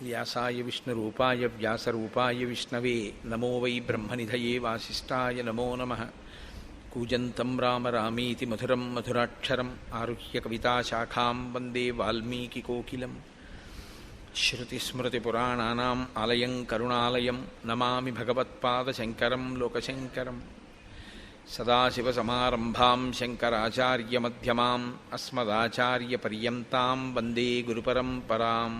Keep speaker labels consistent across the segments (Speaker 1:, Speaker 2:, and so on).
Speaker 1: వ్యాసాయ విష్ణురూపాయ వ్యాసరూపాయ విష్ణవే నమో వై బ్రహ్మనిధయే వాసిష్ఠాయ నమో నమః. కూజంతం రామ రామీతి మధురం మధురాక్షరం ఆరుహ్య కవితాశాఖాం వందే వాల్మీకికోకిలం. శ్రుతిస్మృతిపురాణానాం ఆలయం కరుణాలయం నమామి భగవత్పాదశంకరం లోకశంకరం. సదాశివసమారంభాం శంకరాచార్యమధ్యమాం అస్మదాచార్యపర్యంతాం వందే గురుపరంపరాం.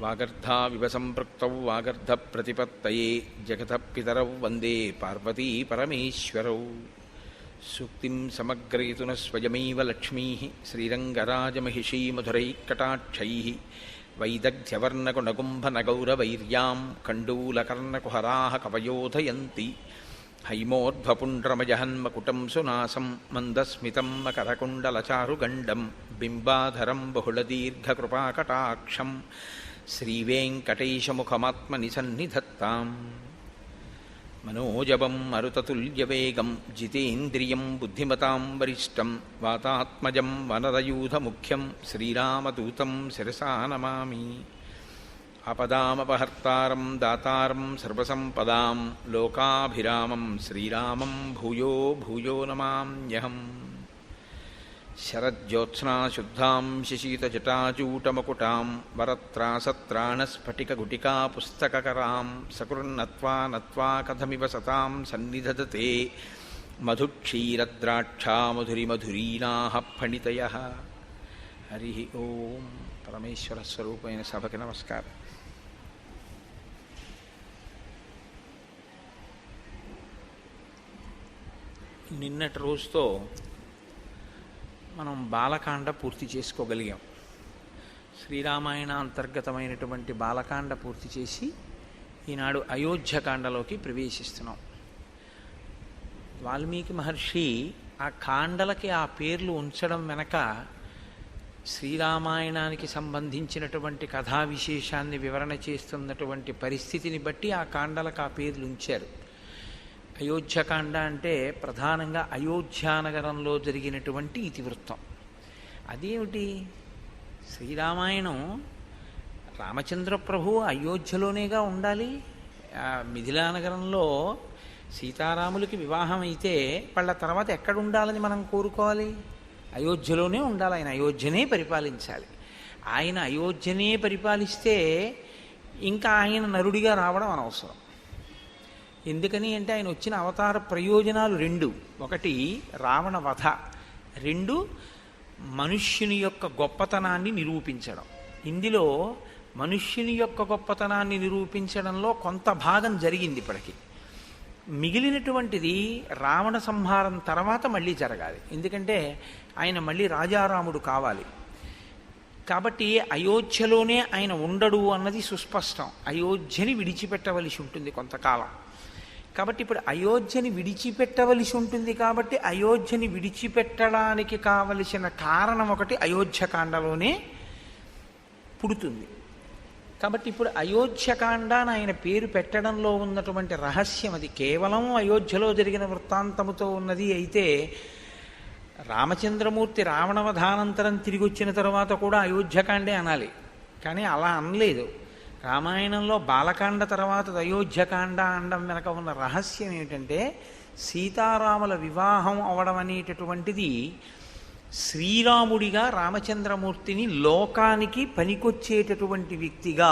Speaker 1: వాగర్ధావివ సంపృక్తౌ వాగర్ధప్రతిపత్తయే జగతః పితరౌ వందే పార్వతీ పరమేశ్వరౌ. సూక్తిం సమగ్రయతున స్వయమేవ లక్ష్మీః శ్రీరంగరాజమహిషీ మధురైఃకటాక్షైః. వైదగ్ధ్యవర్ణకునగుంభనగౌరవైర్యాం కండూలకర్ణకుహరాः కవయోధయంతి. హైమోర్ధ్వపుండ్రమజహన్మకుటం సునాసం మందస్మితం మకరకుండలచారుగండం బింబాధరం బహుళదీర్ఘకృపాకటాక్షం శ్రీవేంకటేశముఖమాత్మని సన్నిధత్తాం. మనోజవం మరుతతుల్యవేగం జితేంద్రియం బుద్ధిమతాం వరిష్టం వాతాత్మజం వనరయూధముఖ్యం శ్రీరామదూతం శిరసా నమామి. ఆపదామపహర్తారం దాతారం సర్వసంపదాం లోకాభిరామం శ్రీరామం భూయో భూయో నమామ్యహం. శరజ్యోత్స్నాశుద్ధాం శశీతజటాజూటమకుటాం వరత్రాసత్రాణస్ఫటికగుటికా పుస్తకకరాం సకృన్నత్వా నత్వా కథమివ సతాం సన్నిధదతే మధుక్షీరద్రాక్షా మధురిమధురీనాః ఫణితయః. హరి ఓం. పరమేశ్వర స్వరూపమైన సభకి నమస్కారం. నిన్నటి రోజుతో మనం బాలకాండ పూర్తి చేసుకోగలిగాం. శ్రీరామాయణ అంతర్గతమైనటువంటి బాలకాండ పూర్తి చేసి ఈనాడు అయోధ్యకాండలోకి ప్రవేశిస్తున్నాం. వాల్మీకి మహర్షి ఆ కాండలకి ఆ పేర్లు ఉంచడం వెనక శ్రీరామాయణానికి సంబంధించినటువంటి కథా విశేషాన్ని వివరణ చేస్తున్నటువంటి పరిస్థితిని బట్టి ఆ కాండలకు ఆ పేర్లు ఉంచారు. అయోధ్యకాండ అంటే ప్రధానంగా అయోధ్యానగరంలో జరిగినటువంటి ఇతివృత్తం. అదేమిటి? శ్రీరామాయణం రామచంద్ర ప్రభు అయోధ్యలోనేగా ఉండాలి. మిథిలానగరంలో సీతారాములకి వివాహం అయితే వాళ్ళ తర్వాత ఎక్కడ ఉండాలని మనం కోరుకోవాలి? అయోధ్యలోనే ఉండాలి. ఆయన అయోధ్యనే పరిపాలించాలి. ఆయన అయోధ్యనే పరిపాలిస్తే ఇంకా ఆయన నరుడిగా రావడం అనవసరం. ఎందుకని అంటే ఆయన వచ్చిన అవతార ప్రయోజనాలు రెండు. ఒకటి రావణ వధ, రెండు మనుష్యుని యొక్క గొప్పతనాన్ని నిరూపించడం. ఇందులో మనుష్యుని యొక్క గొప్పతనాన్ని నిరూపించడంలో కొంత భాగం జరిగింది ఇప్పటికీ. మిగిలినటువంటిది రావణ సంహారం తర్వాత మళ్ళీ జరగాలి. ఎందుకంటే ఆయన మళ్ళీ రాజారాముడు కావాలి. కాబట్టి అయోధ్యలోనే ఆయన ఉండడు అన్నది సుస్పష్టం. అయోధ్యని విడిచిపెట్టవలసి ఉంటుంది కొంతకాలం. కాబట్టి ఇప్పుడు అయోధ్యని విడిచిపెట్టవలసి ఉంటుంది. కాబట్టి అయోధ్యని విడిచిపెట్టడానికి కావలసిన కారణం ఒకటి అయోధ్యకాండలోనే పుడుతుంది. కాబట్టి ఇప్పుడు అయోధ్యకాండ అని ఆయన పేరు పెట్టడంలో ఉన్నటువంటి రహస్యం అది. కేవలం అయోధ్యలో జరిగిన వృత్తాంతముతో ఉన్నది అయితే రామచంద్రమూర్తి రావణవధానంతరం తిరిగి వచ్చిన తర్వాత కూడా అయోధ్యకాండే అనాలి. కానీ అలా అనలేదు. రామాయణంలో బాలకాండ తర్వాత అయోధ్యకాండ అనడం వెనక ఉన్న రహస్యం ఏమిటంటే సీతారాముల వివాహం అవడం అనేటటువంటిది శ్రీరాముడిగా రామచంద్రమూర్తిని లోకానికి పనికొచ్చేటటువంటి వ్యక్తిగా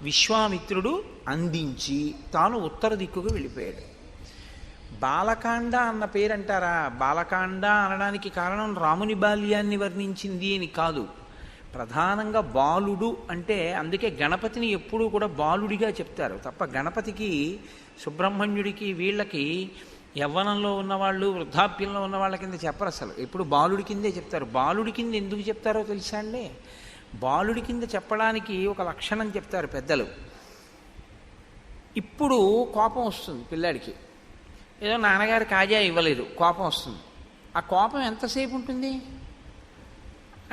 Speaker 1: విశ్వామిత్రుడు అందించి తాను ఉత్తర దిక్కుకు వెళ్ళిపోయాడు. బాలకాండ అన్న పేరంటారా? బాలకాండ అనడానికి కారణం రాముని బాల్యాన్ని వర్ణించింది అని కాదు. ప్రధానంగా బాలుడు అంటే అందుకే గణపతిని ఎప్పుడూ కూడా బాలుడిగా చెప్తారు తప్ప గణపతికి సుబ్రహ్మణ్యుడికి వీళ్ళకి యవ్వనంలో ఉన్నవాళ్ళు వృద్ధాప్యంలో ఉన్న వాళ్ళ కింద చెప్పరు. అసలు ఎప్పుడు బాలుడి కిందే చెప్తారు. బాలుడి కింద ఎందుకు చెప్తారో తెలుసా అండి? బాలుడి కింద చెప్పడానికి ఒక లక్షణం చెప్తారు పెద్దలు. ఇప్పుడు కోపం వస్తుంది పిల్లాడికి, ఏదో నాన్నగారు కాజా ఇవ్వలేదు, కోపం వస్తుంది. ఆ కోపం ఎంతసేపు ఉంటుంది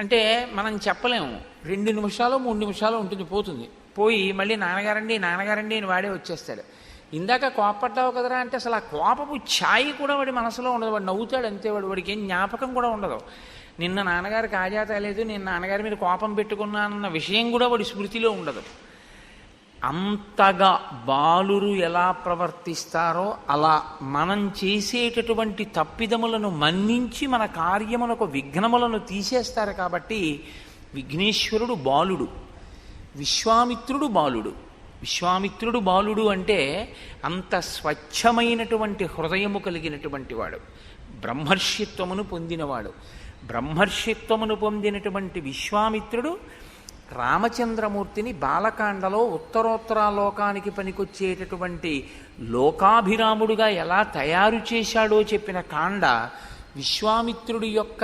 Speaker 1: అంటే మనం చెప్పలేము. 2 నిమిషాలు 3 నిమిషాలు ఉంటుంది, పోతుంది. పోయి మళ్ళీ నాన్నగారండి నాన్నగారండి అని వాడే వచ్చేస్తాడు. ఇందాక కోపపడ్డావు కదరా అంటే అసలు ఆ కోపపు ఛాయి కూడా వాడి మనసులో ఉండదు. వాడు నవ్వుతాడు అంతే. వాడికి ఏం జ్ఞాపకం కూడా ఉండదు. నిన్న నాన్నగారికి ఆజాత లేదు, నేను నాన్నగారి మీద కోపం పెట్టుకున్నానన్న విషయం కూడా వాడి స్మృతిలో ఉండదు. అంతగా బాలురు ఎలా ప్రవర్తిస్తారో అలా మనం చేసేటటువంటి తప్పిదములను మన్నించి మన కార్యములకు విఘ్నములను తీసేస్తారు. కాబట్టి విఘ్నేశ్వరుడు బాలుడు, విశ్వామిత్రుడు బాలుడు. విశ్వామిత్రుడు బాలుడు అంటే అంత స్వచ్ఛమైనటువంటి హృదయము కలిగినటువంటి వాడు, బ్రహ్మర్షిత్వమును పొందినవాడు. బ్రహ్మర్షిత్వమును పొందినటువంటి విశ్వామిత్రుడు రామచంద్రమూర్తిని బాలకాండలో ఉత్తరోత్తరాలోకానికి పనికొచ్చేటటువంటి లోకాభిరాముడుగా ఎలా తయారు చేశాడో చెప్పిన కాండ విశ్వామిత్రుడి యొక్క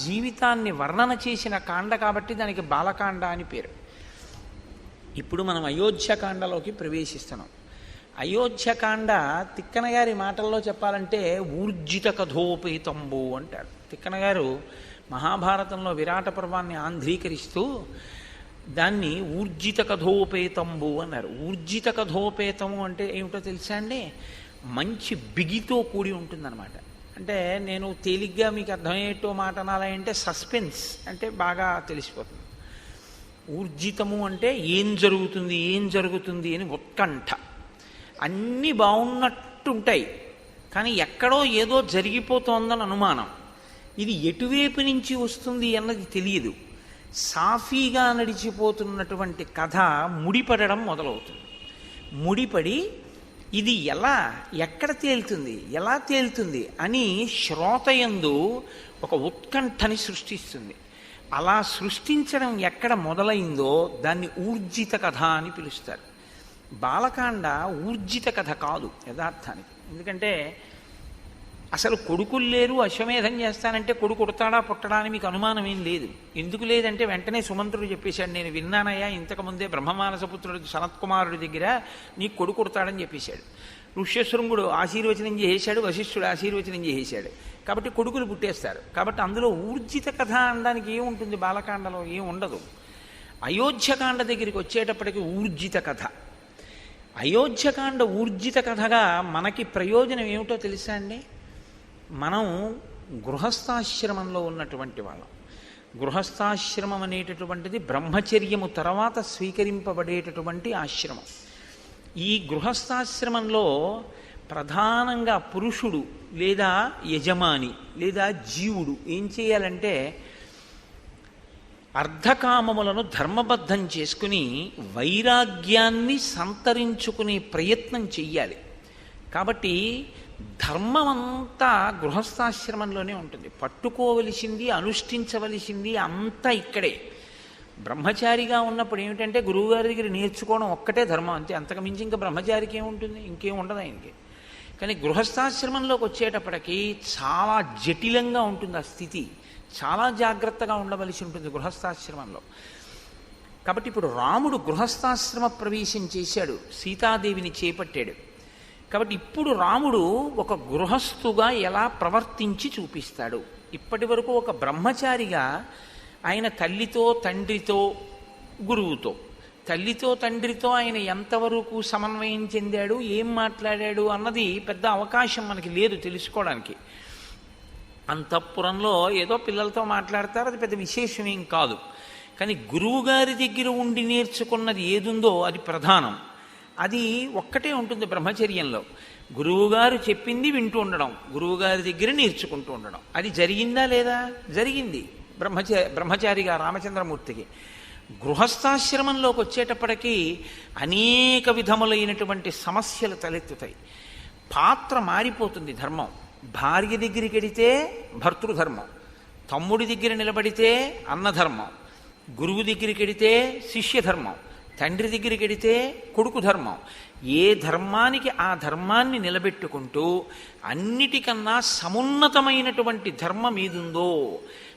Speaker 1: జీవితాన్ని వర్ణన చేసిన కాండ కాబట్టి దానికి బాలకాండ అని పేరు. ఇప్పుడు మనం అయోధ్యకాండలోకి ప్రవేశిస్తున్నాం. అయోధ్యకాండ తిక్కన గారి మాటల్లో చెప్పాలంటే ఊర్జిత కథోపేతంబు అంటారు. తిక్కన గారు మహాభారతంలో విరాట పర్వాన్ని ఆంధ్రీకరిస్తూ దాన్ని ఊర్జిత కథోపేతంబు అన్నారు. ఊర్జిత కథోపేతము అంటే ఏమిటో తెలుసా అండి? మంచి బిగితో కూడి ఉంటుందన్నమాట. అంటే నేను తేలిగ్గా మీకు అర్థమయ్యేటో మాట అనాలంటే సస్పెన్స్ అంటే బాగా తెలిసిపోతుంది. ఊర్జితము అంటే ఏం జరుగుతుంది ఏం జరుగుతుంది అని ఉత్కంఠ. అన్నీ బాగున్నట్టుంటాయి కానీ ఎక్కడో ఏదో జరిగిపోతోందని అనుమానం. ఇది ఎటువైపు నుంచి వస్తుంది అన్నది తెలియదు. సాఫీగా నడిచిపోతున్నటువంటి కథ ముడిపడడం మొదలవుతుంది. ముడిపడి ఇది ఎలా ఎక్కడ తేలుతుంది ఎలా తేలుతుంది అని శ్రోతయందు ఒక ఉత్కంఠని సృష్టిస్తుంది. అలా సృష్టించడం ఎక్కడ మొదలైందో దాన్ని ఊర్జిత కథ అని పిలుస్తారు. బాలకాండ ఊర్జిత కథ కాదు యథార్థానికి. ఎందుకంటే అసలు కొడుకులు లేరు, అశ్వమేధం చేస్తానంటే కొడుకు ఉడతాడా పుట్టడా అని మీకు అనుమానం ఏం లేదు. ఎందుకు లేదంటే వెంటనే సుమంత్రుడు చెప్పేశాడు, నేను విన్నానయ్యా ఇంతకుముందే బ్రహ్మమానసపుత్రుడు సనత్కుమారుడి దగ్గర నీకు కొడుకు ఉడతాడని చెప్పేశాడు. ఋష్యశృంగుడు ఆశీర్వచనం చేసేశాడు, వశిష్ఠుడు ఆశీర్వచనం చేసేశాడు. కాబట్టి కొడుకులు పుట్టేస్తారు. కాబట్టి అందులో ఊర్జిత కథ అనడానికి ఏముంటుంది? బాలకాండలో ఏం ఉండదు. అయోధ్యకాండ దగ్గరికి వచ్చేటప్పటికి ఊర్జిత కథ. అయోధ్యకాండ ఊర్జిత కథగా మనకి ప్రయోజనం ఏమిటో తెలుసా అండి? మనం గృహస్థాశ్రమంలో ఉన్నటువంటి వాళ్ళం. గృహస్థాశ్రమం అనేటటువంటిది బ్రహ్మచర్యము తర్వాత స్వీకరింపబడేటటువంటి ఆశ్రమం. ఈ గృహస్థాశ్రమంలో ప్రధానంగా పురుషుడు లేదా యజమాని లేదా జీవుడు ఏం చేయాలంటే అర్ధకామములను ధర్మబద్ధం చేసుకుని వైరాగ్యాన్ని సంతరించుకునే ప్రయత్నం చెయ్యాలి. కాబట్టి ధర్మమంతా గృహస్థాశ్రమంలోనే ఉంటుంది. పట్టుకోవలసింది అనుష్ఠించవలసింది అంతా ఇక్కడే. బ్రహ్మచారిగా ఉన్నప్పుడు ఏమిటంటే గురువుగారి దగ్గర నేర్చుకోవడం ఒక్కటే ధర్మం, అంతే. అంతకు మించి ఇంకా బ్రహ్మచారికి ఏముంటుంది? ఇంకేం ఉండదు ఆయనకి. కానీ గృహస్థాశ్రమంలోకి వచ్చేటప్పటికి చాలా జటిలంగా ఉంటుంది ఆ స్థితి. చాలా జాగ్రత్తగా ఉండవలసి ఉంటుంది గృహస్థాశ్రమంలో. కాబట్టి ఇప్పుడు రాముడు గృహస్థాశ్రమ ప్రవేశం చేశాడు, సీతాదేవిని చేపట్టాడు. కాబట్టి ఇప్పుడు రాముడు ఒక గృహస్థుగా ఎలా ప్రవర్తించి చూపిస్తాడు. ఇప్పటి వరకు ఒక బ్రహ్మచారిగా ఆయన తల్లితో తండ్రితో గురువుతో, తల్లితో తండ్రితో ఆయన ఎంతవరకు సమన్వయం చెందాడు, ఏం మాట్లాడాడు అన్నది పెద్ద అవకాశం మనకి లేదు తెలుసుకోవడానికి. అంతఃపురంలో ఏదో పిల్లలతో మాట్లాడతారు, అది పెద్ద విశేషం ఏం కాదు. కానీ గురువుగారి దగ్గర ఉండి నేర్చుకున్నది ఏదుందో అది ప్రధానం. అది ఒక్కటే ఉంటుంది బ్రహ్మచర్యంలో. గురువుగారు చెప్పింది వింటూ ఉండడం, గురువుగారి దగ్గర నేర్చుకుంటూ ఉండడం. అది జరిగిందా లేదా? జరిగింది బ్రహ్మచారిగా రామచంద్రమూర్తికి. గృహస్థాశ్రమంలోకి వచ్చేటప్పటికీ అనేక విధములైనటువంటి సమస్యలు తలెత్తుతాయి. పాత్ర మారిపోతుంది. ధర్మం భార్య దగ్గరికి వెడితే భర్తృధర్మం, తమ్ముడి దగ్గర నిలబడితే అన్నధర్మం, గురువు దగ్గరికి వెడితే శిష్యధర్మం, తండ్రి దగ్గరికి వెడితే కొడుకు ధర్మం. ఏ ధర్మానికి ఆ ధర్మాన్ని నిలబెట్టుకుంటూ అన్నిటికన్నా సమున్నతమైనటువంటి ధర్మం ఏదుందో,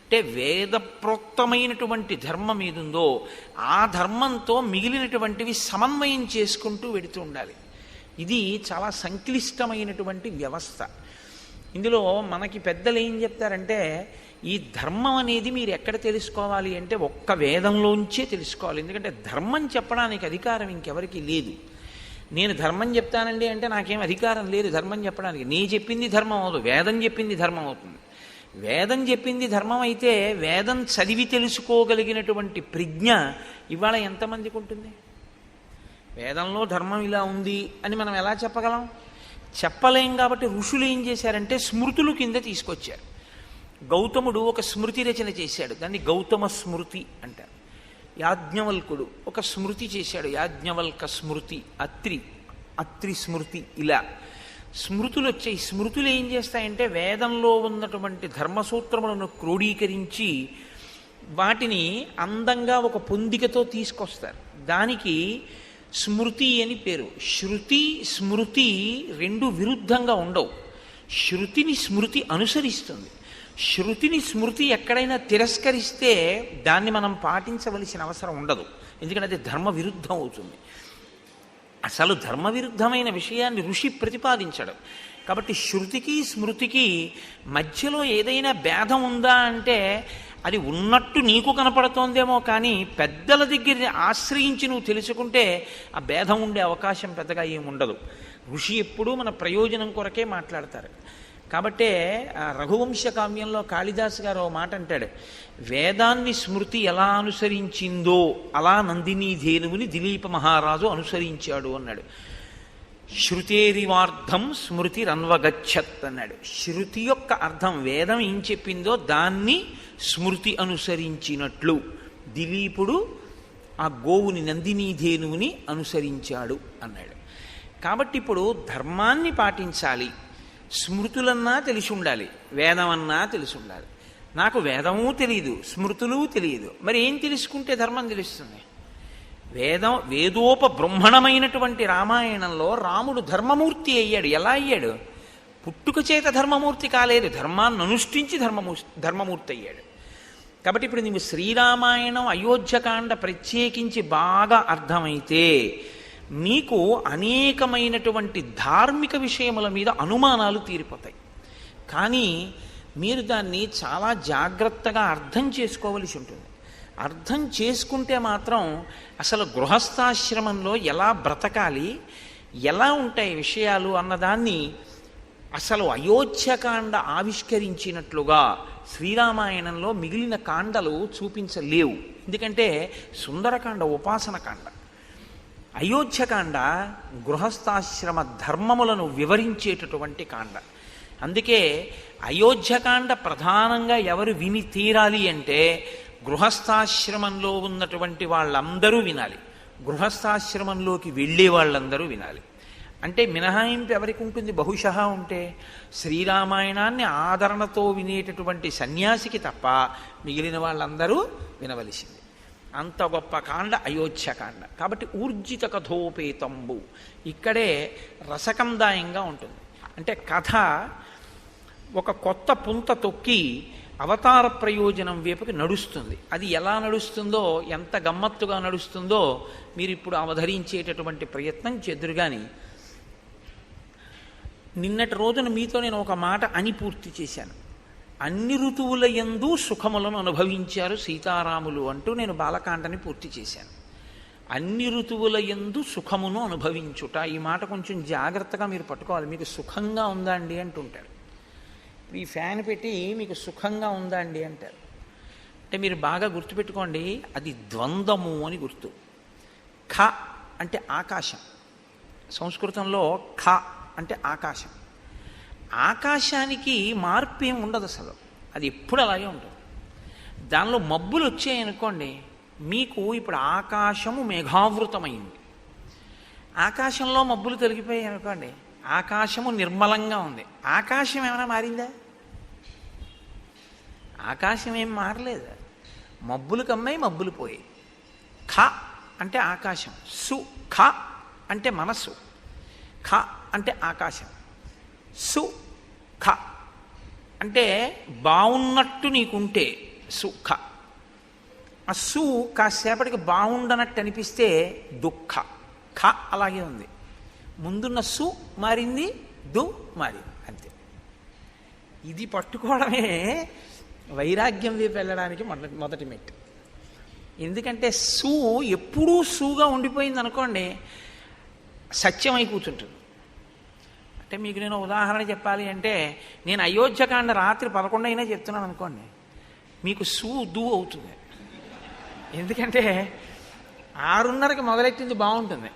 Speaker 1: అంటే వేదప్రోక్తమైనటువంటి ధర్మం ఏదుందో ఆ ధర్మంతో మిగిలినటువంటివి సమన్వయం చేసుకుంటూ వెడుతూ ఉండాలి. ఇది చాలా సంక్లిష్టమైనటువంటి వ్యవస్థ. ఇందులో మనకి పెద్దలు ఏం చెప్తారంటే ఈ ధర్మం అనేది మీరు ఎక్కడ తెలుసుకోవాలి అంటే ఒక్క వేదంలోంచే తెలుసుకోవాలి. ఎందుకంటే ధర్మం చెప్పడానికి అధికారం ఇంకెవరికి లేదు. నేను ధర్మం చెప్తానండి అంటే నాకేం అధికారం లేదు ధర్మం చెప్పడానికి. నీ చెప్పింది ధర్మం అవదు, వేదం చెప్పింది ధర్మం అవుతుంది. వేదం చెప్పింది ధర్మం అయితే వేదం చదివి తెలుసుకోగలిగినటువంటి ప్రజ్ఞ ఇవాళ ఎంతమందికి ఉంటుంది? వేదంలో ధర్మం ఇలా ఉంది అని మనం ఎలా చెప్పగలం? చెప్పలేం. కాబట్టి ఋషులు ఏం చేశారంటే స్మృతులు కింద తీసుకొచ్చారు. గౌతముడు ఒక స్మృతి రచన చేశాడు, దాన్ని గౌతమ స్మృతి అంటారు. యాజ్ఞవల్కుడు ఒక స్మృతి చేశాడు, యాజ్ఞవల్క స్మృతి, అత్రి స్మృతి. ఇలా స్మృతులు వచ్చాయి. స్మృతులు ఏం చేస్తాయంటే వేదంలో ఉన్నటువంటి ధర్మసూత్రములను క్రోడీకరించి వాటిని అందంగా ఒక పొందికతో తీసుకొస్తారు. దానికి స్మృతి అని పేరు. శృతి స్మృతి రెండు విరుద్ధంగా ఉండవు. శృతిని స్మృతి అనుసరిస్తుంది. శృతిని స్మృతి ఎక్కడైనా తిరస్కరిస్తే దాన్ని మనం పాటించవలసిన అవసరం ఉండదు, ఎందుకంటే అది ధర్మ విరుద్ధం అవుతుంది. అసలు ధర్మ విరుద్ధమైన విషయాన్ని ఋషి ప్రతిపాదించడం. కాబట్టి శృతికి స్మృతికి మధ్యలో ఏదైనా భేదం ఉందా అంటే అది ఉన్నట్టు నీకు కనపడుతోందేమో, కానీ పెద్దల దగ్గర ఆశ్రయించి నువ్వు తెలుసుకుంటే ఆ భేదం ఉండే అవకాశం పెద్దగా ఏముండదు. ఋషి ఎప్పుడూ మన ప్రయోజనం కొరకే మాట్లాడతారు. కాబట్టే రఘువంశ కావ్యంలో కాళిదాసు గారు ఓ మాట అంటాడు, వేదాన్ని స్మృతి ఎలా అనుసరించిందో అలా నందినీ ధేనువుని దిలీప మహారాజు అనుసరించాడు అన్నాడు. శృతేరివార్థం స్మృతి రన్వగచ్చత్ అన్నాడు. శృతి యొక్క అర్థం వేదం ఏం చెప్పిందో దాన్ని స్మృతి అనుసరించినట్లు దిలీపుడు ఆ గోవుని నందినీ ధేనువుని అనుసరించాడు అన్నాడు. కాబట్టి ఇప్పుడు ధర్మాన్ని పాటించాలి, స్మృతులన్నా తెలిసి ఉండాలి, వేదమన్నా తెలిసి ఉండాలి. నాకు వేదమూ తెలియదు, స్మృతులు తెలియదు, మరి ఏం తెలుసుకుంటే ధర్మం తెలుస్తుంది? వేదోపబ్రహ్మణమైనటువంటి రామాయణంలో రాముడు ధర్మమూర్తి అయ్యాడు. ఎలా అయ్యాడు? పుట్టుక చేత ధర్మమూర్తి కాలేదు, ధర్మాన్ని అనుష్ఠించి ధర్మమూర్తి అయ్యాడు. కాబట్టి ఇప్పుడు నీవు శ్రీరామాయణం అయోధ్యకాండ ప్రత్యేకించి బాగా అర్థమైతే మీకు అనేకమైనటువంటి ధార్మిక విషయముల మీద అనుమానాలు తీరిపోతాయి. కానీ మీరు దాన్ని చాలా జాగ్రత్తగా అర్థం చేసుకోవలసి ఉంటుంది. అర్థం చేసుకుంటే మాత్రం అసలు గృహస్థాశ్రమంలో ఎలా బ్రతకాలి, ఎలా ఉంటాయి విషయాలు అన్నదాన్ని అసలు అయోధ్యకాండ ఆవిష్కరించినట్లుగా శ్రీరామాయణంలో మిగిలిన కాండలు చూపించలేవు. ఎందుకంటే సుందరకాండ ఉపాసన కాండ, అయోధ్యకాండ గృహస్థాశ్రమ ధర్మములను వివరించేటటువంటి కాండ. అందుకే అయోధ్యకాండ ప్రధానంగా ఎవరు విని తీరాలి అంటే గృహస్థాశ్రమంలో ఉన్నటువంటి వాళ్ళందరూ వినాలి, గృహస్థాశ్రమంలోకి వెళ్ళే వాళ్ళందరూ వినాలి. అంటే మినహాయింపు ఎవరికి ఉంటుంది? బహుశः ఉంటే శ్రీరామాయణాన్ని ఆదరణతో వినేటటువంటి సన్యాసికి తప్ప మిగిలిన వాళ్ళందరూ వినవలసింది. అంత గొప్ప కాండ అయోధ్యకాండ. కాబట్టి ఊర్జిత కథోపేతంబు ఇక్కడే రసకందాయంగా ఉంటుంది. అంటే కథ ఒక కొత్త పుంత తొక్కి అవతార ప్రయోజనం వైపుకి నడుస్తుంది. అది ఎలా నడుస్తుందో, ఎంత గమ్మత్తుగా నడుస్తుందో మీరు ఇప్పుడు అవధరించేటటువంటి ప్రయత్నం చెదురుగాని. నిన్నటి రోజున మీతో నేను ఒక మాట అని పూర్తి చేశాను. అన్ని ఋతువుల యందు సుఖములను అనుభవించారు సీతారాములు అంటూ నేను బాలకాండని పూర్తి చేశాను. అన్ని ఋతువుల యందు సుఖమును అనుభవించుట, ఈ మాట కొంచెం జాగ్రత్తగా మీరు పట్టుకోవాలి. మీకు సుఖంగా ఉందా అండి అంటుంటారు. ఈ ఫ్యాన్ పెట్టి మీకు సుఖంగా ఉందా అండి అంటారు. అంటే మీరు బాగా గుర్తుపెట్టుకోండి, అది ద్వంద్వము అని గుర్తు. ఖ అంటే ఆకాశం, సంస్కృతంలో ఖ అంటే ఆకాశం. ఆకాశానికి మార్పు ఏం ఉండదు అసలు, అది ఎప్పుడు అలాగే ఉంటుంది. దానిలో మబ్బులు వచ్చాయనుకోండి, మీకు ఇప్పుడు ఆకాశము మేఘావృతమైంది. ఆకాశంలో మబ్బులు తొలగిపోయాయి అనుకోండి, ఆకాశము నిర్మలంగా ఉంది. ఆకాశం ఏమైనా మారిందా? ఆకాశం ఏం మారలేదు. మబ్బులు కమ్మాయి, మబ్బులు పోయాయి. ఖ అంటే ఆకాశం, సు ఖ అంటే మనస్సు, ఖ అంటే ఆకాశం, సు ఖ అంటే బాగున్నట్టు నీకుంటే సుఖ. ఆ సు కాసేపటికి బాగుండనట్టు అనిపిస్తే దుఃఖ. ఖ అలాగే ఉంది, ముందున్న సు మారింది, దు మారింది, అంతే. ఇది పట్టుకోవడమే వైరాగ్యం వైపు వెళ్ళడానికి మొదటి మెట్టు. ఎందుకంటే సు ఎప్పుడూ సుగా ఉండిపోయింది అనుకోండి, సత్యమై కూర్చుంటుంది. అంటే అంటే మీకు నేను ఉదాహరణ చెప్పాలి అంటే, నేను అయోధ్యకాండ రాత్రి 11 అయినా చెప్తున్నాను అనుకోండి, మీకు దూ అవుతుంది. ఎందుకంటే 6:30కి మొదలెట్టింది బాగుంటుంది,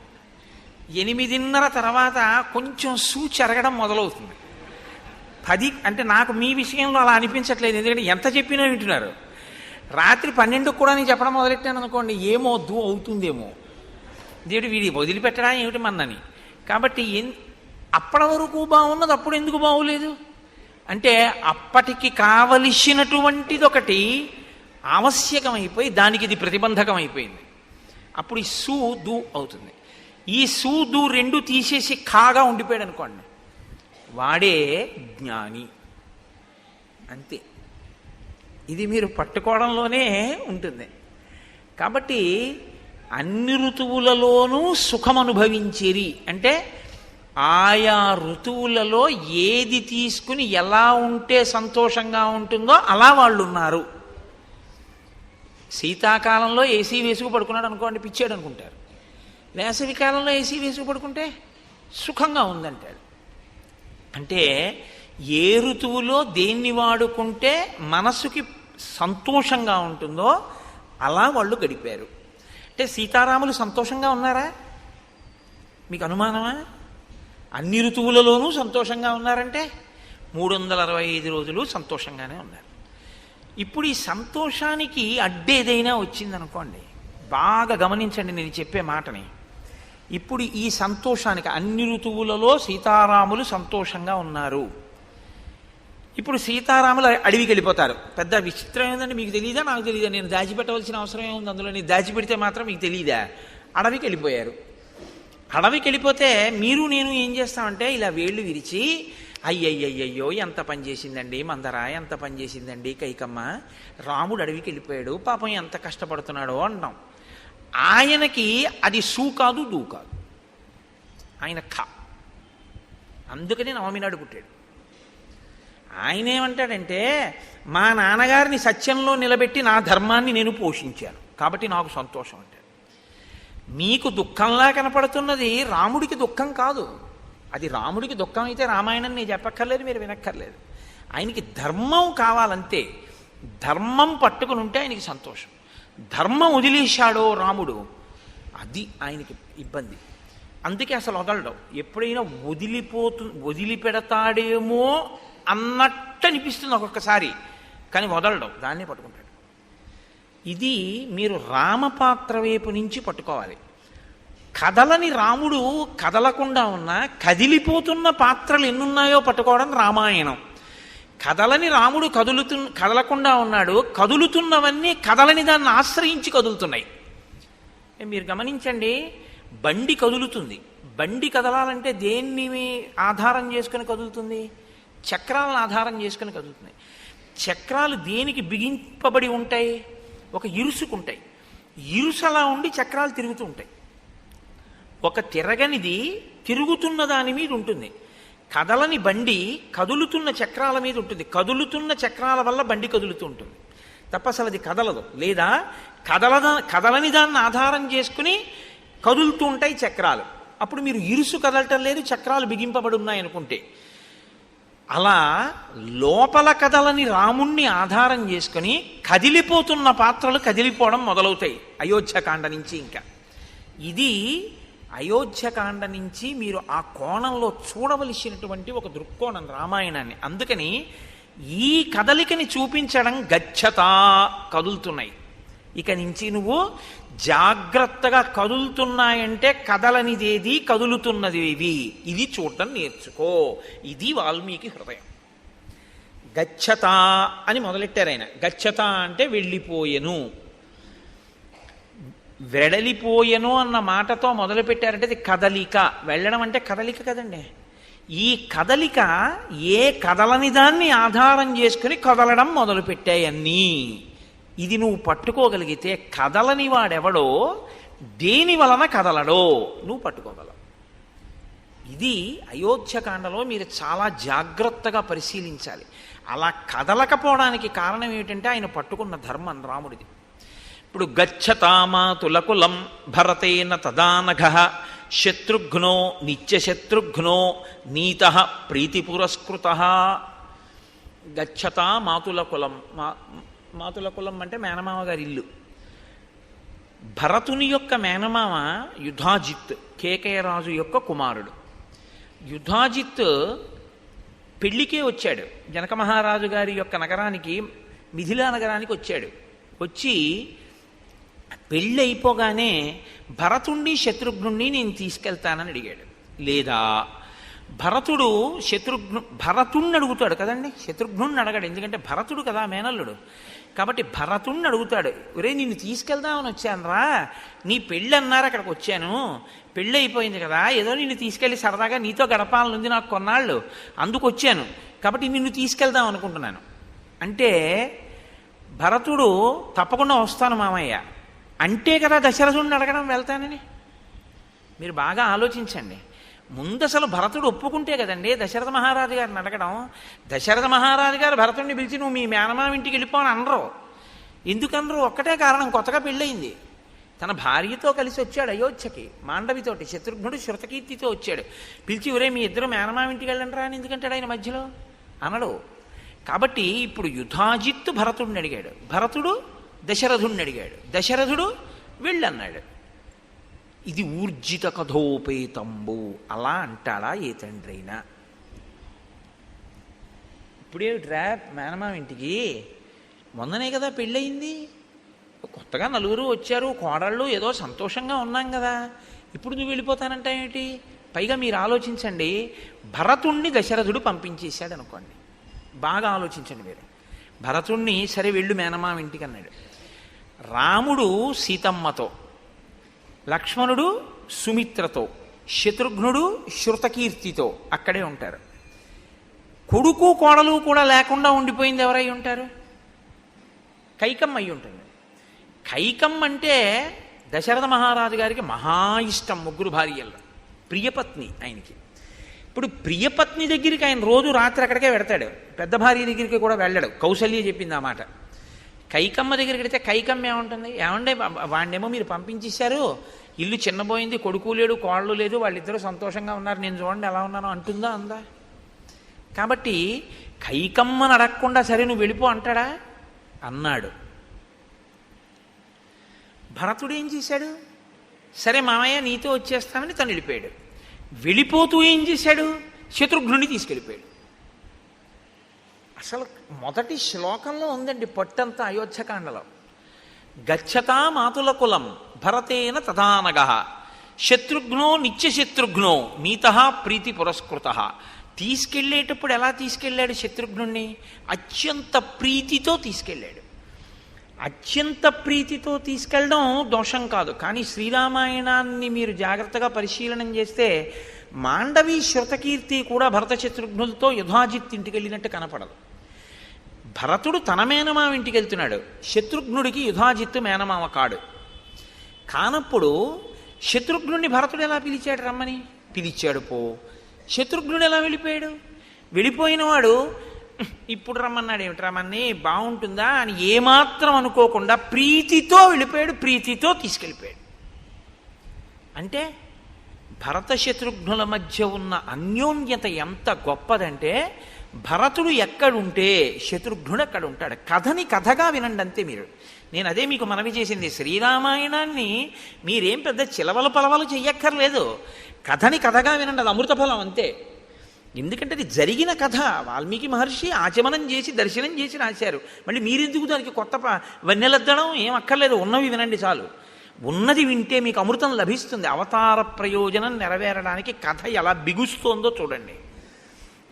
Speaker 1: 8:30 తర్వాత కొంచెం చెరగడం మొదలవుతుంది. 10 అంటే నాకు మీ విషయంలో అలా అనిపించట్లేదు, ఎందుకంటే ఎంత చెప్పినా వింటున్నారు. రాత్రి 12కు కూడా నేను చెప్పడం మొదలెట్టాను అనుకోండి, ఏమో అవుతుందేమో, దేవుడు వీడి వదిలిపెట్టడా ఏమిటి మన్నని. కాబట్టి అప్పటి వరకు బాగున్నది అప్పుడు ఎందుకు బాగోలేదు అంటే, అప్పటికి కావలసినటువంటిది ఒకటి ఆవశ్యకమైపోయి దానికి ఇది ప్రతిబంధకం అయిపోయింది. అప్పుడు ఈ దూ అవుతుంది. ఈ దూ రెండు తీసేసి కాగా ఉండిపోయాడు అనుకోండి, వాడే జ్ఞాని. అంతే. ఇది మీరు పట్టుకోవడంలోనే ఉంటుంది. కాబట్టి అన్ని ఋతువులలోనూ సుఖం అనుభవించేరి అంటే, ఆయా ఋతువులలో ఏది తీసుకుని ఎలా ఉంటే సంతోషంగా ఉంటుందో అలా వాళ్ళు ఉన్నారు. శీతాకాలంలో ఏసీ వేసుకు పడుకున్నాడు అనుకోండి, పిచ్చాడు అనుకుంటారు. వేసవి కాలంలో ఏసీ వేసుకు పడుకుంటే సుఖంగా ఉందంటాడు. అంటే ఏ ఋతువులో దేన్ని వాడుకుంటే మనసుకి సంతోషంగా ఉంటుందో అలా వాళ్ళు గడిపారు. అంటే సీతారాములు సంతోషంగా ఉన్నారా? మీకు అనుమానమా? అన్ని ఋతువులలోనూ సంతోషంగా ఉన్నారంటే 365 రోజులు సంతోషంగానే ఉన్నారు. ఇప్పుడు ఈ సంతోషానికి అడ్డేదైనా వచ్చిందనుకోండి, బాగా గమనించండి నేను చెప్పే మాటని. ఇప్పుడు ఈ సంతోషానికి అన్ని ఋతువులలో సీతారాములు సంతోషంగా ఉన్నారు. ఇప్పుడు సీతారాములు అడవికి వెళ్ళిపోతారు. పెద్ద విచిత్రం ఏంటంటే, మీకు తెలియదా నాకు తెలియదా, నేను దాచిపెట్టవలసిన అవసరం ఏముంది అందులో, నేను దాచిపెడితే మాత్రం మీకు తెలియదా? అడవికి వెళ్ళిపోయారు. అడవికి వెళ్ళిపోతే మీరు నేను ఏం చేస్తామంటే ఇలా వేళ్ళు విరిచి, అయ్యయ్యయ్యో ఎంత పని చేసిందండి మందర, ఎంత పని చేసిందండి కైకమ్మ, రాముడు అడవికి వెళ్ళిపోయాడు పాపం ఎంత కష్టపడుతున్నాడో అంటాం. ఆయనకి అది కాదు దూ కాదు, ఆయన అందుకని నవమి నాడు పుట్టాడు. ఆయన ఏమంటాడంటే, మా నాన్నగారిని సత్యంలో నిలబెట్టి నా ధర్మాన్ని నేను పోషించాను కాబట్టి నాకు సంతోషం అంటాడు. మీకు దుఃఖంలా కనపడుతున్నది రాముడికి దుఃఖం కాదు. అది రాముడికి దుఃఖం అయితే రామాయణం నేను చెప్పక్కర్లేదు, మీరు వినక్కర్లేదు. ఆయనకి ధర్మం కావాలంతే. ధర్మం పట్టుకుని ఉంటే ఆయనకి సంతోషం. ధర్మం వదిలేశాడో రాముడు, అది ఆయనకి ఇబ్బంది. అందుకే అసలు వదలడం. ఎప్పుడైనా వదిలిపెడతాడేమో అన్నట్టు అనిపిస్తుంది ఒక్కొక్కసారి, కానీ వదలడం, దాన్నే పట్టుకుంటాడు. ఇది మీరు రామపాత్ర వైపు నుంచి పట్టుకోవాలి. కదలని రాముడు కదలకుండా ఉన్నా కదిలిపోతున్న పాత్రలు ఎన్నున్నాయో పట్టుకోవడం రామాయణం. కదలని రాముడు కదలకుండా ఉన్నాడు, కదులుతున్నవన్నీ కదలని దాన్ని ఆశ్రయించి కదులుతున్నాయి. మీరు గమనించండి, బండి కదులుతుంది. బండి కదలాలంటే దేన్ని ఆధారం చేసుకుని కదులుతుంది? చక్రాలను ఆధారం చేసుకుని కదులుతున్నాయి. చక్రాలు దేనికి బిగింపబడి ఉంటాయి? ఒక ఇరుసుకుంటాయి. ఇరుసు అలా ఉండి చక్రాలు తిరుగుతూ ఉంటాయి. ఒక తిరగనిది తిరుగుతున్న దాని మీద ఉంటుంది. కదలని బండి కదులుతున్న చక్రాల మీద ఉంటుంది. కదులుతున్న చక్రాల వల్ల బండి కదులుతూ ఉంటుంది తప్ప అసలు అది కదలదు. లేదా కదలని దాన్ని ఆధారం చేసుకుని కదులుతూ ఉంటాయి చక్రాలు. అప్పుడు మీరు ఇరుసు కదలటం లేదు, చక్రాలు బిగింపబడి ఉన్నాయనుకుంటే. అలా లోపల కదలని రాముణ్ణి ఆధారం చేసుకుని కదిలిపోతున్న పాత్రలు కదిలిపోవడం మొదలవుతాయి అయోధ్యకాండ నుంచి. ఇంకా ఇది అయోధ్యకాండ నుంచి మీరు ఆ కోణంలో చూడవలసినటువంటి ఒక దృక్కోణం రామాయణాన్ని. అందుకని ఈ కదలికని చూపించడం గచ్చతా, కదులుతున్నాయి. ఇక నుంచి నువ్వు జాగ్రత్తగా కదులుతున్నాయంటే కదలనిదేది కదులుతున్నదేవి ఇది చూడటం నేర్చుకో. ఇది వాల్మీకి హృదయం. గచ్చత అని మొదలెట్టారు ఆయన. గచ్చత అంటే వెళ్ళిపోయెను, వెడలిపోయెను అన్న మాటతో మొదలుపెట్టారంటే అది కదలిక. వెళ్ళడం అంటే కదలిక కదండి. ఈ కదలిక ఏ కదలని దాన్ని ఆధారం చేసుకుని కదలడం మొదలుపెట్టాయన్నీ. ఇది నువ్వు పట్టుకోగలిగితే కదలని వాడెవడో దేని వలన కదలడో నువ్వు పట్టుకోగలవు. ఇది అయోధ్యకాండలో మీరు చాలా జాగ్రత్తగా పరిశీలించాలి. అలా కదలకపోవడానికి కారణం ఏమిటంటే ఆయన పట్టుకున్న ధర్మం రాముడిది. ఇప్పుడు గచ్చతామాతులకులం భరతేన తదానఘ శత్రుఘ్నో నిత్యశత్రుఘ్నో నీత ప్రీతి పురస్కృత గచ్చత మాతుల కులం. మాతుల కులం అంటే మేనమామ గారి ఇల్లు. భరతుని యొక్క మేనమామ యుధాజిత్, కేకయరాజు యొక్క కుమారుడు. యుధాజిత్ పెళ్లికే వచ్చాడు. జనక మహారాజు గారి యొక్క నగరానికి, మిథిలా నగరానికి వచ్చాడు. వచ్చి పెళ్ళి అయిపోగానే భరతుణ్ణి శత్రుఘ్నుణ్ణి నేను తీసుకెళ్తానని అడిగాడు. లేదా భరతుడు భరతుణ్ణి అడుగుతాడు కదండి, శత్రుఘ్నుణ్ణి అడగాడు. ఎందుకంటే భరతుడు కదా మేనల్లుడు. కాబట్టి భరతుణ్ణి అడుగుతాడు, ఒరే నిన్ను తీసుకెళ్దామని వచ్చాను రా, నీ పెళ్ళి అన్నారు అక్కడికి వచ్చాను, పెళ్ళి అయిపోయింది కదా, ఏదో నిన్ను తీసుకెళ్ళి సరదాగా నీతో గడపాలనుంది నాకు కొన్నాళ్ళు, అందుకు వచ్చాను, కాబట్టి నిన్ను తీసుకెళ్దాం అనుకుంటున్నాను అంటే భరతుడు తప్పకుండా వస్తాను మామయ్య అంటే కదా దశరథుడిని అడగడం వెళ్తానని. మీరు బాగా ఆలోచించండి. ముందు అసలు భరతుడు ఒప్పుకుంటే కదండి దశరథ మహారాజు గారిని అడగడం. దశరథ మహారాజు గారు భరతుడిని పిలిచి నువ్వు మీ మేనమామ ఇంటికి వెళ్ళిపోని అనరు. ఎందుకనరు? ఒక్కటే కారణం, కొత్తగా పెళ్ళయింది. తన భార్యతో కలిసి వచ్చాడు అయోధ్యకి, మాండవితోటి. శత్రుఘ్నుడు శృతకీర్తితో వచ్చాడు. పిలిచి ఒరే మీ ఇద్దరు మేనమామ ఇంటికి వెళ్ళండి రా అని ఎందుకంటాడు ఆయన మధ్యలో? అనడు. కాబట్టి ఇప్పుడు యుధాజిత్తు భరతుడిని అడిగాడు, భరతుడు దశరథుడిని అడిగాడు, దశరథుడు వెళ్ళన్నాడు. ఇది ఊర్జిత కథోపేతంబు. అలా అంటాడా ఏ తండ్రి అయినా? ఇప్పుడేమిట్రా మేనమామ ఇంటికి, మొన్ననే కదా పెళ్ళయింది, కొత్తగా నలుగురు వచ్చారు, కోడళ్ళు, ఏదో సంతోషంగా ఉన్నాం కదా, ఇప్పుడు నువ్వు వెళ్ళిపోతానంటా ఏమిటి? పైగా మీరు ఆలోచించండి, భరతుణ్ణి దశరథుడు పంపించేశాడు అనుకోండి. బాగా ఆలోచించండి మీరు. భరతుణ్ణి సరే వెళ్ళు మేనమామ ఇంటికి అన్నాడు. రాముడు సీతమ్మతో, లక్ష్మణుడు సుమిత్రతో, శత్రుఘ్నుడు శృతకీర్తితో అక్కడే ఉంటారు. కొడుకు కోడలు కూడా లేకుండా ఉండిపోయింది ఎవరై ఉంటారు? కైకమ్మ అయి ఉంటుంది. కైకమ్మ అంటే దశరథ మహారాజు గారికి మహా ఇష్టం, ముగ్గురు భార్యల్లో ప్రియపత్ని ఆయనకి. ఇప్పుడు ప్రియపత్ని దగ్గరికి ఆయన రోజు రాత్రి అక్కడికే వెడతాడు, పెద్ద భార్య దగ్గరికి కూడా వెళ్ళాడు. కౌసల్య చెప్పింది ఆ మాట. కైకమ్మ దగ్గరికి వెడితే కైకమ్మ ఏముంటుంది, ఏమండే వాడినేమో మీరు పంపించేశారు, ఇల్లు చిన్నబోయింది, కొడుకు లేడు కోళ్ళు లేదు, వాళ్ళిద్దరూ సంతోషంగా ఉన్నారు, నేను చూడండి ఎలా ఉన్నానో అంటుందా? అందా? కాబట్టి కైకమ్మని అడగకుండా సరే నువ్వు వెళ్ళిపో అంటాడా? అన్నాడు. భరతుడు ఏం చేశాడు? సరే మామయ్య నీతో వచ్చేస్తానని తను వెళ్ళిపోయాడు. వెళ్ళిపోతూ ఏం చేశాడు? శత్రుఘ్నుని తీసుకెళ్ళిపోయాడు. అసలు మొదటి శ్లోకంలో ఉందండి పట్టంతా అయోధ్యకాండలో. గచ్చతా మాతుల కులం భరతేన తదానగ శత్రుఘ్నో నిత్యశత్రుఘ్నో నీత ప్రీతి పురస్కృత. తీసుకెళ్లేటప్పుడు ఎలా తీసుకెళ్ళాడు శత్రుఘ్నుణ్ణి? అత్యంత ప్రీతితో తీసుకెళ్ళాడు. అత్యంత ప్రీతితో తీసుకెళ్ళడం దోషం కాదు. కానీ శ్రీరామాయణాన్ని మీరు జాగ్రత్తగా పరిశీలనం చేస్తే మాండవి శృతకీర్తి కూడా భరత శత్రుఘ్నులతో యుధాజిత్ ఇంటికి వెళ్ళినట్టు కనపడదు. భరతుడు తన మేనమామ ఇంటికి వెళ్తున్నాడు, శత్రుఘ్నుడికి యుధాజిత్తు మేనమామ కాడు. కానప్పుడు శత్రుఘ్నుడిని భరతుడు ఎలా పిలిచాడు? రమ్మని పిలిచాడు. శత్రుఘ్నుడు ఎలా వెళ్ళిపోయాడు? వెళ్ళిపోయిన వాడు ఇప్పుడు రమ్మన్నాడు, ఏమిటి రమ్మని బాగుంటుందా అని ఏమాత్రం అనుకోకుండా ప్రీతితో వెళ్ళిపోయాడు, ప్రీతితో తీసుకెళ్ళిపోయాడు. అంటే భరత శత్రుఘ్నుల మధ్య ఉన్న అన్యోన్యత ఎంత గొప్పదంటే, భరతుడు ఎక్కడుంటే శత్రుఘ్నుడు ఎక్కడ ఉంటాడు. కథని కథగా వినండి అంతే మీరు. నేను అదే మీకు మనవి చేసింది. శ్రీరామాయణాన్ని మీరేం పెద్ద చిలవల పలవలు చెయ్యక్కర్లేదు, కథని కథగా వినండి, అది అమృతఫలం అంతే. ఎందుకంటే అది జరిగిన కథ. వాల్మీకి మహర్షి ఆచమనం చేసి దర్శనం చేసి రాశారు. మళ్ళీ మీరెందుకు దానికి కొత్త వన్నెలద్దడం ఏం అక్కర్లేదు, ఉన్నవి వినండి చాలు. ఉన్నది వింటే మీకు అమృతం లభిస్తుంది. అవతార ప్రయోజనం నెరవేరడానికి కథ ఎలా బిగుస్తోందో చూడండి.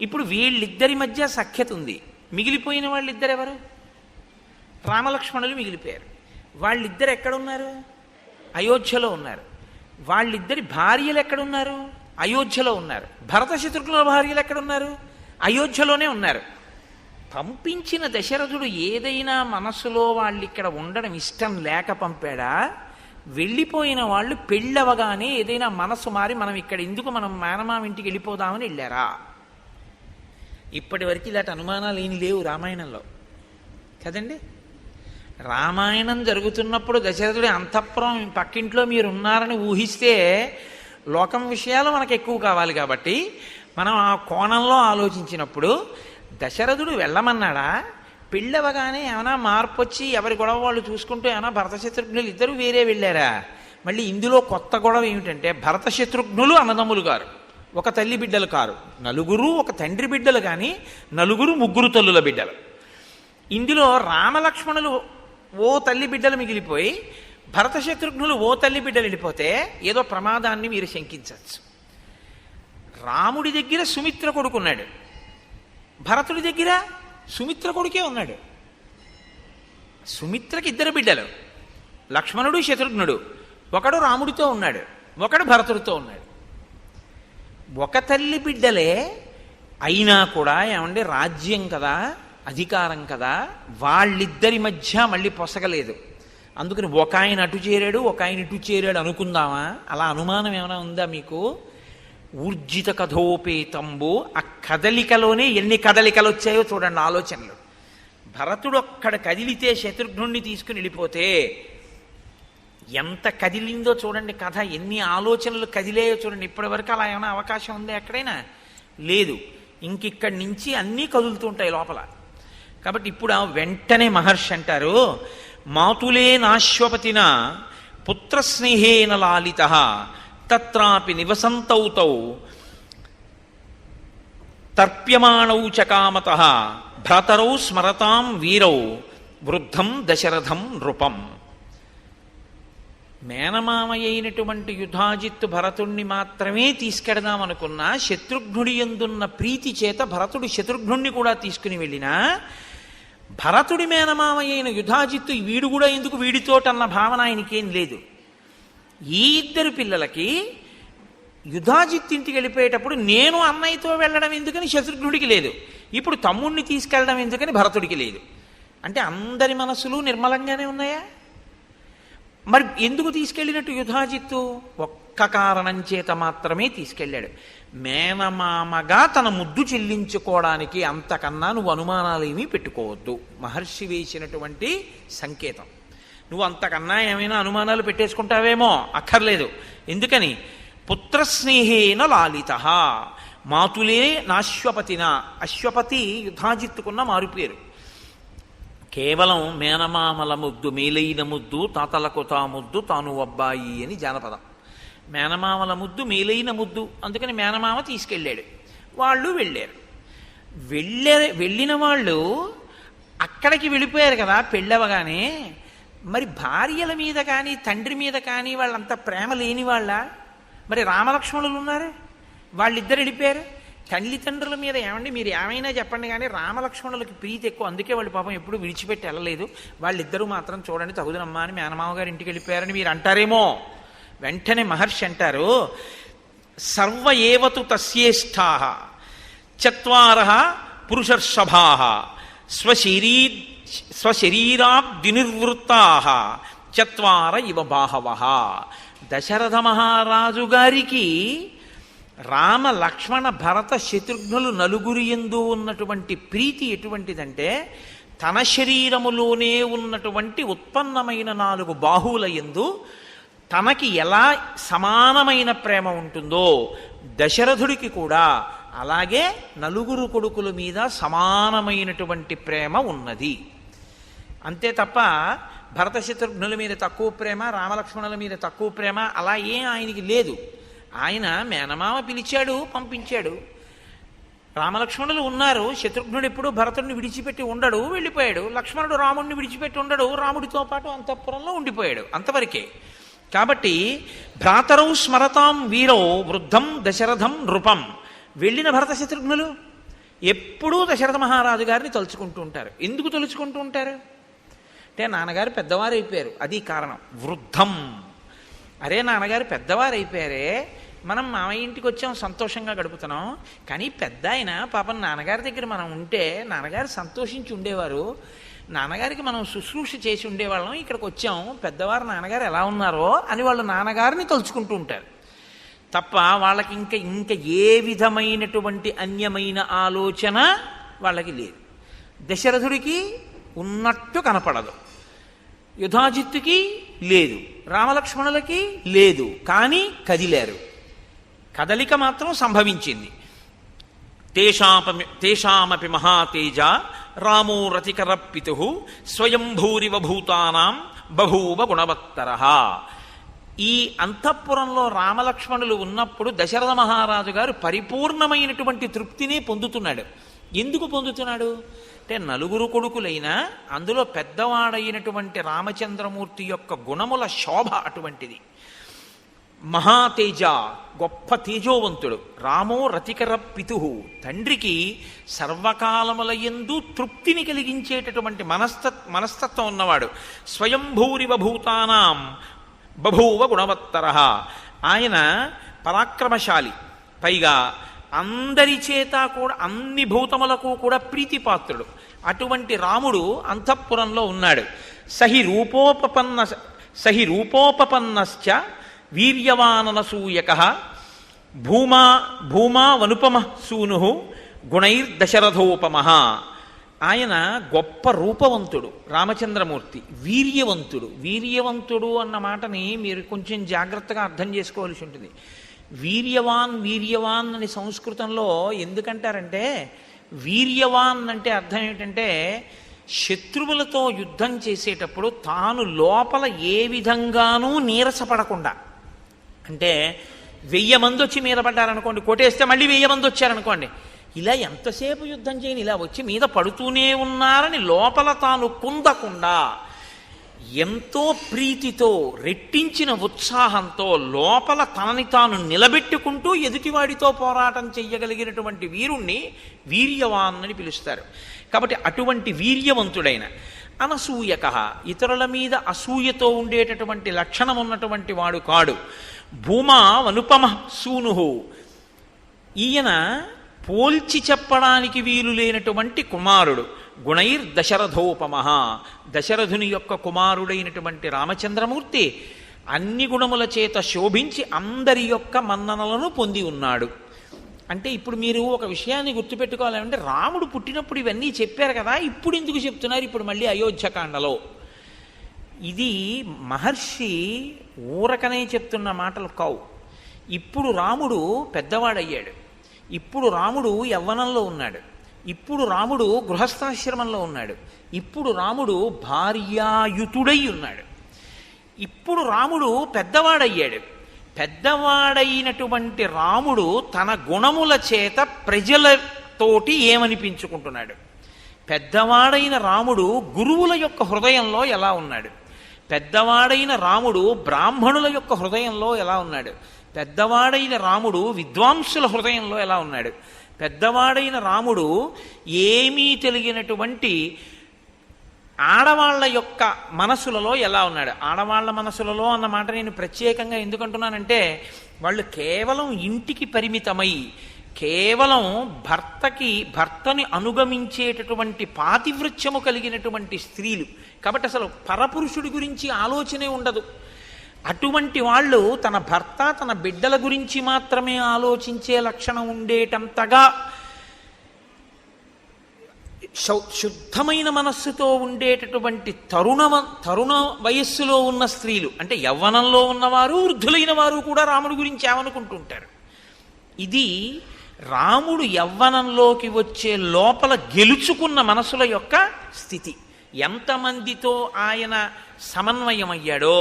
Speaker 1: ఇప్పుడు వీళ్ళిద్దరి మధ్య సఖ్యత ఉంది. మిగిలిపోయిన వాళ్ళిద్దరెవరు? రామలక్ష్మణులు మిగిలిపోయారు. వాళ్ళిద్దరు ఎక్కడున్నారు? అయోధ్యలో ఉన్నారు. వాళ్ళిద్దరి భార్యలు ఎక్కడున్నారు? అయోధ్యలో ఉన్నారు. భరత శత్రుఘ్నుల భార్యలు ఎక్కడున్నారు? అయోధ్యలోనే ఉన్నారు. పంపించిన దశరథుడు ఏదైనా మనస్సులో వాళ్ళు ఇక్కడ ఉండడం ఇష్టం లేక పంపాడా? వెళ్ళిపోయిన వాళ్ళు పెళ్ళవగానే ఏదైనా మనస్సు మారి మనం ఇక్కడ ఎందుకు, మనం మేనమామ ఇంటికి వెళ్ళిపోదామని వెళ్ళారా? ఇప్పటి వరకు ఇలాంటి అనుమానాలు ఏమి లేవు రామాయణంలో కదండి. రామాయణం జరుగుతున్నప్పుడు దశరథుడి అంతఃపురం పక్కింట్లో మీరు ఉన్నారని ఊహిస్తే లోకం విషయాలు మనకు ఎక్కువ కావాలి కాబట్టి మనం ఆ కోణంలో ఆలోచించినప్పుడు దశరథుడు వెళ్ళమన్నాడా? పెళ్ళవగానే ఏమైనా మార్పు వచ్చి ఎవరి గొడవ వాళ్ళు చూసుకుంటూ ఏమైనా భరత శత్రుఘ్నులు ఇద్దరు వేరే వెళ్ళారా? మళ్ళీ ఇందులో కొత్త గొడవ ఏమిటంటే భరత శత్రుఘ్నులు అన్నదమ్ములు గారు, ఒక తల్లి బిడ్డలు కారు, నలుగురు ఒక తండ్రి బిడ్డలు, కానీ నలుగురు ముగ్గురు తల్లుల బిడ్డలు. ఇందులో రామలక్ష్మణులు ఓ తల్లి బిడ్డలు మిగిలిపోయి భరత శత్రుఘ్నులు ఓ తల్లి బిడ్డలు వెళ్ళిపోతే ఏదో ప్రమాదాన్ని మీరు శంకించవచ్చు. రాముడి దగ్గర సుమిత్ర కొడుకున్నాడు, భరతుడి దగ్గర సుమిత్ర కొడుకే ఉన్నాడు. సుమిత్రకి ఇద్దరు బిడ్డలు, లక్ష్మణుడు శత్రుఘ్నుడు. ఒకడు రాముడితో ఉన్నాడు, ఒకడు భరతుడితో ఉన్నాడు. ఒక తల్లి బిడ్డలే అయినా కూడా ఏమంటే రాజ్యం కదా, అధికారం కదా, వాళ్ళిద్దరి మధ్య మళ్ళీ పొసగలేదు. అందుకని ఒక ఆయన అటు చేరాడు, ఒక ఆయన ఇటు చేరాడు అనుకుందామా? అలా అనుమానం ఏమైనా ఉందా మీకు? ఊర్జిత కథోపేతంబు, ఆ కదలికలోనే ఎన్ని కదలికలు వచ్చాయో చూడండి ఆలోచనలు. భరతుడు ఒక్కడ కదిలితే శత్రుఘ్నుణ్ణి తీసుకుని వెళ్ళిపోతే ఎంత కదిలిందో చూడండి కథ, ఎన్ని ఆలోచనలు కదిలేయో చూడండి. ఇప్పటి వరకు అలా ఏమైనా అవకాశం ఉందా ఎక్కడైనా? లేదు. ఇంకిక్కడి నుంచి అన్నీ కదులుతుంటాయి లోపల. కాబట్టి ఇప్పుడు వెంటనే మహర్షి అంటారు, మాతులే నాశ్వపతిన పుత్రస్నేహేన లాలిత తత్రాపి నివసంతౌతౌ తర్ప్యమాణౌ చ కామతః భ్రాతరౌ స్మరతాం వీరౌ వృద్ధం దశరథం నృపం. మేనమామయ్యైనటువంటి యుధాజిత్తు భరతుణ్ణి మాత్రమే తీసుకెడదామనుకున్నా శత్రుఘ్నుడి యందున్న ప్రీతి చేత భరతుడు శత్రుఘ్నుణ్ణి కూడా తీసుకుని వెళ్ళినా భరతుడి మేనమామయ్యైన యుధాజిత్తు వీడు కూడా ఎందుకు వీడితోటన్న భావన ఆయనకేం లేదు. ఈ ఇద్దరు పిల్లలకి యుధాజిత్తు ఇంటికి వెళ్ళిపోయేటప్పుడు నేను అన్నయ్యతో వెళ్ళడం ఎందుకని శత్రుఘ్నుడికి లేదు, ఇప్పుడు తమ్ముణ్ణి తీసుకెళ్ళడం ఎందుకని భరతుడికి లేదు. అంటే అందరి మనసులు నిర్మలంగానే ఉన్నాయా? మరి ఎందుకు తీసుకెళ్ళినట్టు యుధాజిత్తు? ఒక్క కారణం చేత మాత్రమే తీసుకెళ్ళాడు, మేనమామగా తన ముద్దు చెల్లించుకోవడానికి. అంతకన్నా నువ్వు అనుమానాలు ఏమీ పెట్టుకోవద్దు. మహర్షి వేసినటువంటి సంకేతం. నువ్వు అంతకన్నా ఏమైనా అనుమానాలు పెట్టేసుకుంటావేమో, అక్కర్లేదు. ఎందుకని? పుత్రస్నేహేన లాలిత మాతులే నాశ్వపతిన. అశ్వపతి యుధాజిత్తుకున్న మారుపేరు. కేవలం మేనమామల ముద్దు, మేలైన ముద్దు, తాతలకు తా ముద్దు, తాను అబ్బాయి అని జానపదం. మేనమామల ముద్దు మేలైన ముద్దు, అందుకని మేనమామ తీసుకెళ్ళాడు. వాళ్ళు వెళ్ళారు. వెళ్ళిన వాళ్ళు అక్కడికి వెళ్ళిపోయారు కదా పెళ్ళవగానే. మరి భార్యల మీద కానీ తండ్రి మీద కానీ వాళ్ళంతా ప్రేమ లేని వాళ్ళ? మరి రామలక్ష్మణులు ఉన్నారు, వాళ్ళిద్దరు వెళ్ళిపోయారు. తల్లిదండ్రుల మీద ఏమండి మీరు ఏమైనా చెప్పండి కానీ రామలక్ష్మణులకి ప్రీతి ఎక్కువ, అందుకే వాళ్ళు పాపం ఎప్పుడు విడిచిపెట్టి వెళ్ళలేదు. వాళ్ళిద్దరూ మాత్రం చూడండి తగుదనమ్మా అని మేనమామ గారి ఇంటికి వెళ్ళిపోయారని మీరు అంటారేమో. వెంటనే మహర్షి అంటారు, సర్వ ఏవతు తస్యేష్ఠా చత్వారః పురుషర్షభాః స్వశరీరాబ్దినిర్వృత్తాః చత్వార ఇవ బాహవః. దశరథ మహారాజు గారికి రామ లక్ష్మణ భరత శత్రుఘ్నులు నలుగురి యందు ఉన్నటువంటి ప్రీతి ఎటువంటిదంటే తన శరీరములోనే ఉన్నటువంటి ఉత్పన్నమైన 4 బాహువుల యందు తనకి ఎలా సమానమైన ప్రేమ ఉంటుందో దశరథుడికి కూడా అలాగే నలుగురు కొడుకుల మీద సమానమైనటువంటి ప్రేమ ఉన్నది. అంతే తప్ప భరత శత్రుఘ్నుల మీద తక్కువ ప్రేమ, రామలక్ష్మణుల మీద తక్కువ ప్రేమ అలా ఏం ఆయనకి లేదు. ఆయన మేనమామ పిలిచాడు, పంపించాడు. రామలక్ష్మణులు ఉన్నారు. శత్రుఘ్నుడు ఎప్పుడు భరతుడిని విడిచిపెట్టి ఉండడు, వెళ్ళిపోయాడు. లక్ష్మణుడు రాముడిని విడిచిపెట్టి ఉండడు, రాముడితో పాటు అంతఃపురంలో ఉండిపోయాడు. అంతవరకే. కాబట్టి భ్రాతరౌ స్మరతాం వీరౌ వృద్ధం దశరథం నృపం. వెళ్ళిన భరత శత్రుఘ్నులు ఎప్పుడూ దశరథ మహారాజు గారిని తలుచుకుంటూ ఉంటారు. ఎందుకు తలుచుకుంటూ ఉంటారు అంటే నాన్నగారు పెద్దవారు అయిపోయారు, అది కారణం. వృద్ధం, అరే నాన్నగారు పెద్దవారు అయిపోయారే, మనం మామయ్య ఇంటికి వచ్చాం, సంతోషంగా గడుపుతున్నాం. కానీ పెద్ద ఆయన పాపం నాన్నగారి దగ్గర మనం ఉంటే నాన్నగారు సంతోషించి ఉండేవారు, నాన్నగారికి మనం శుశ్రూష చేసి ఉండేవాళ్ళం, ఇక్కడికి వచ్చాం, పెద్దవారు నాన్నగారు ఎలా ఉన్నారో అని వాళ్ళు నాన్నగారిని తలుచుకుంటూ ఉంటారు తప్ప వాళ్ళకి ఇంకా ఏ విధమైనటువంటి అన్యమైన ఆలోచన వాళ్ళకి లేదు. దశరథుడికి ఉన్నట్టు కనపడదు, యుధాజిత్తుకి లేదు, రామలక్ష్మణులకి లేదు, కానీ కదిలారు. కదలిక మాత్రం సంభవించింది. తేషామపి మహాతేజ రామో రతికరపితు స్వయంభూరివ భూతానాం బభూవ గుణవత్తరః. ఈ అంతఃపురంలో రామలక్ష్మణులు ఉన్నప్పుడు దశరథ మహారాజు గారు పరిపూర్ణమైనటువంటి తృప్తిని పొందుతున్నాడు. ఎందుకు పొందుతున్నాడు అంటే, నలుగురు కొడుకులైనా అందులో పెద్దవాడైనటువంటి రామచంద్రమూర్తి యొక్క గుణముల శోభ అటువంటిది. మహాతేజ, గొప్ప తేజోవంతుడు. రామో రతికర పితు, తండ్రికి సర్వకాలములయందు తృప్తిని కలిగించేటటువంటి మనస్తత్వం ఉన్నవాడు. స్వయంభూరివ భూతానాం బభూవ గుణవత్తరః. ఆయన పరాక్రమశాలి, పైగా అందరి చేత కూడా అన్ని భూతములకు కూడా ప్రీతిపాత్రుడు. అటువంటి రాముడు అంతఃపురంలో ఉన్నాడు. సహి రూపోపపన్నశ్చ వీర్యవాననసూయకః భూమా వనుపమ సూను గుణైర్దశరథోపమః. ఆయన గొప్ప రూపవంతుడు రామచంద్రమూర్తి, వీర్యవంతుడు అన్న మాటని మీరు కొంచెం జాగ్రత్తగా అర్థం చేసుకోవాల్సి ఉంటుంది. వీర్యవాన్ అని సంస్కృతంలో ఎందుకంటారంటే, వీర్యవాన్ అంటే అర్థం ఏమిటంటే, శత్రువులతో యుద్ధం చేసేటప్పుడు తాను లోపల ఏ విధంగానూ నీరసపడకుండా, అంటే 1000 మంది వచ్చి మీద పడ్డారనుకోండి, కొట్టేస్తే మళ్ళీ 1000 మంది వచ్చారనుకోండి, ఇలా ఎంతసేపు యుద్ధం చేయని, ఇలా వచ్చి మీద పడుతూనే ఉన్నారని లోపల తాను కుందకుండా ఎంతో ప్రీతితో రెట్టించిన ఉత్సాహంతో లోపల తనని తాను నిలబెట్టుకుంటూ ఎదుటివాడితో పోరాటం చెయ్యగలిగినటువంటి వీరుణ్ణి వీర్యవాన్ అని పిలుస్తారు. కాబట్టి అటువంటి వీర్యవంతుడైన అనసూయకః, ఇతరుల మీద అసూయతో ఉండేటటువంటి లక్షణం ఉన్నటువంటి వాడు కాడు. భూమా వనుపమ సూను, ఈయన పోల్చి చెప్పడానికి వీలు లేనటువంటి కుమారుడు. గుణైర్దశరథోపమః, దశరథుని యొక్క కుమారుడైనటువంటి రామచంద్రమూర్తి అన్ని గుణముల చేత శోభించి అందరి యొక్క మన్ననలను పొంది ఉన్నాడు. అంటే ఇప్పుడు మీరు ఒక విషయాన్ని గుర్తుపెట్టుకోవాలంటే, రాముడు పుట్టినప్పుడు ఇవన్నీ చెప్పారు కదా, ఇప్పుడు ఎందుకు చెప్తున్నారు ఇప్పుడు మళ్ళీ అయోధ్యకాండలో? ఇది మహర్షి ఊరకనే చెప్తున్న మాటలు కావు. ఇప్పుడు రాముడు పెద్దవాడయ్యాడు, ఇప్పుడు రాముడు యవ్వనంలో ఉన్నాడు, ఇప్పుడు రాముడు గృహస్థాశ్రమంలో ఉన్నాడు, ఇప్పుడు రాముడు భార్యాయుతుడై ఉన్నాడు, ఇప్పుడు రాముడు పెద్దవాడయ్యాడు. పెద్దవాడైనటువంటి రాముడు తన గుణముల చేత ప్రజలతోటి ఏమనిపించుకుంటున్నాడు? పెద్దవాడైన రాముడు గురువుల యొక్క హృదయంలో ఎలా ఉన్నాడు? పెద్దవాడైన రాముడు బ్రాహ్మణుల యొక్క హృదయంలో ఎలా ఉన్నాడు? పెద్దవాడైన రాముడు విద్వాంసుల హృదయంలో ఎలా ఉన్నాడు? పెద్దవాడైన రాముడు ఏమీ తెలియనటువంటి ఆడవాళ్ల యొక్క మనసులలో ఎలా ఉన్నాడు? ఆడవాళ్ల మనసులలో అన్న మాట నేను ప్రత్యేకంగా ఎందుకంటున్నానంటే, వాళ్ళు కేవలం ఇంటికి పరిమితమై కేవలం భర్తని అనుగమించేటటువంటి పాతివృత్యము కలిగినటువంటి స్త్రీలు కాబట్టి అసలు పరపురుషుడి గురించి ఆలోచనే ఉండదు. అటువంటి వాళ్ళు తన భర్త తన బిడ్డల గురించి మాత్రమే ఆలోచించే లక్షణం ఉండేటంతగా శుద్ధమైన మనస్సుతో ఉండేటటువంటి తరుణ వయస్సులో ఉన్న స్త్రీలు, అంటే యవ్వనంలో ఉన్నవారు వృద్ధులైన వారు కూడా రాముడి గురించి ఏమనుకుంటుంటారు. ఇది రాముడు యవ్వనంలోకి వచ్చే లోపల గెలుచుకున్న మనసుల యొక్క స్థితి. ఎంతమందితో ఆయన సమన్వయమయ్యాడో,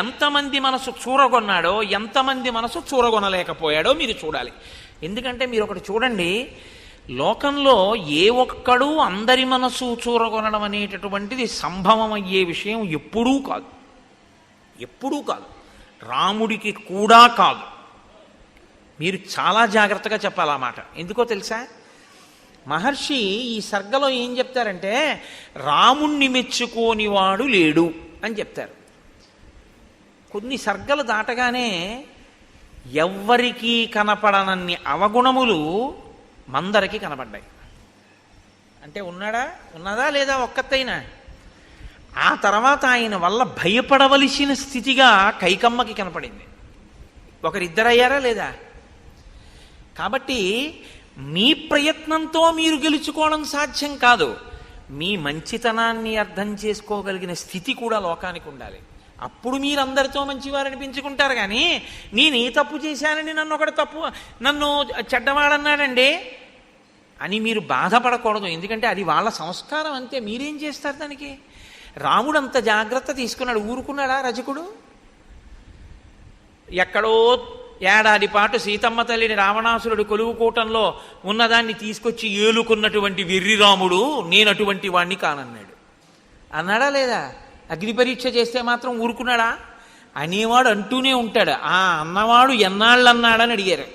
Speaker 1: ఎంతమంది మనసు చూరగొన్నాడో, ఎంతమంది మనసు చూరగొనలేకపోయాడో మీరు చూడాలి. ఎందుకంటే మీరు ఒకటి చూడండి, లోకంలో ఏ ఒక్కడూ అందరి మనసు చూరగొనడం అనేటటువంటిది సంభవమయ్యే విషయం ఎప్పుడూ కాదు, ఎప్పుడూ కాదు, రాముడికి కూడా కాదు. మీరు చాలా జాగ్రత్తగా చెప్పాలి ఆ మాట. ఎందుకో తెలుసా? మహర్షి ఈ సర్గలో ఏం చెప్తారంటే, రాముణ్ణి మెచ్చుకోనివాడు లేడు అని చెప్తారు. కొన్ని సర్గలు దాటగానే ఎవ్వరికీ కనపడనన్ని అవగుణములు మందరికి కనపడ్డాయి. అంటే ఉన్నదా లేదా ఒక్కతైనా? ఆ తర్వాత ఆయన వల్ల భయపడవలసిన స్థితిగా కైకమ్మకి కనపడింది. ఒకరిద్దరయ్యారా లేదా? కాబట్టి మీ ప్రయత్నంతో మీరు గెలుచుకోవడం సాధ్యం కాదు. మీ మంచితనాన్ని అర్థం చేసుకోగలిగిన స్థితి కూడా లోకానికి ఉండాలి. అప్పుడు మీరందరితో మంచివారనిపించుకుంటారు. కానీ నేను ఏ తప్పు చేశానని నన్ను చెడ్డవాడన్నాడండి అని మీరు బాధపడకూడదు. ఎందుకంటే అది వాళ్ళ సంస్కారం అంతే. మీరేం చేస్తారు దానికి? రాముడు అంత జాగ్రత్త తీసుకున్నాడు. ఊరుకున్నాడా రజకుడు? ఎక్కడో ఏడాది పాటు సీతమ్మ తల్లిని రావణాసురుడు కొలువుకోవటంలో ఉన్నదాన్ని తీసుకొచ్చి ఏలుకున్నటువంటి వెర్రి రాముడు నేను అటువంటి వాణ్ణి కానన్నాడు. అన్నాడా లేదా? అగ్ని పరీక్ష చేస్తే మాత్రం ఊరుకున్నాడా? అనేవాడు అంటూనే ఉంటాడు. ఆ అన్నవాడు ఎన్నాళ్ళు అన్నాడని అడిగారు.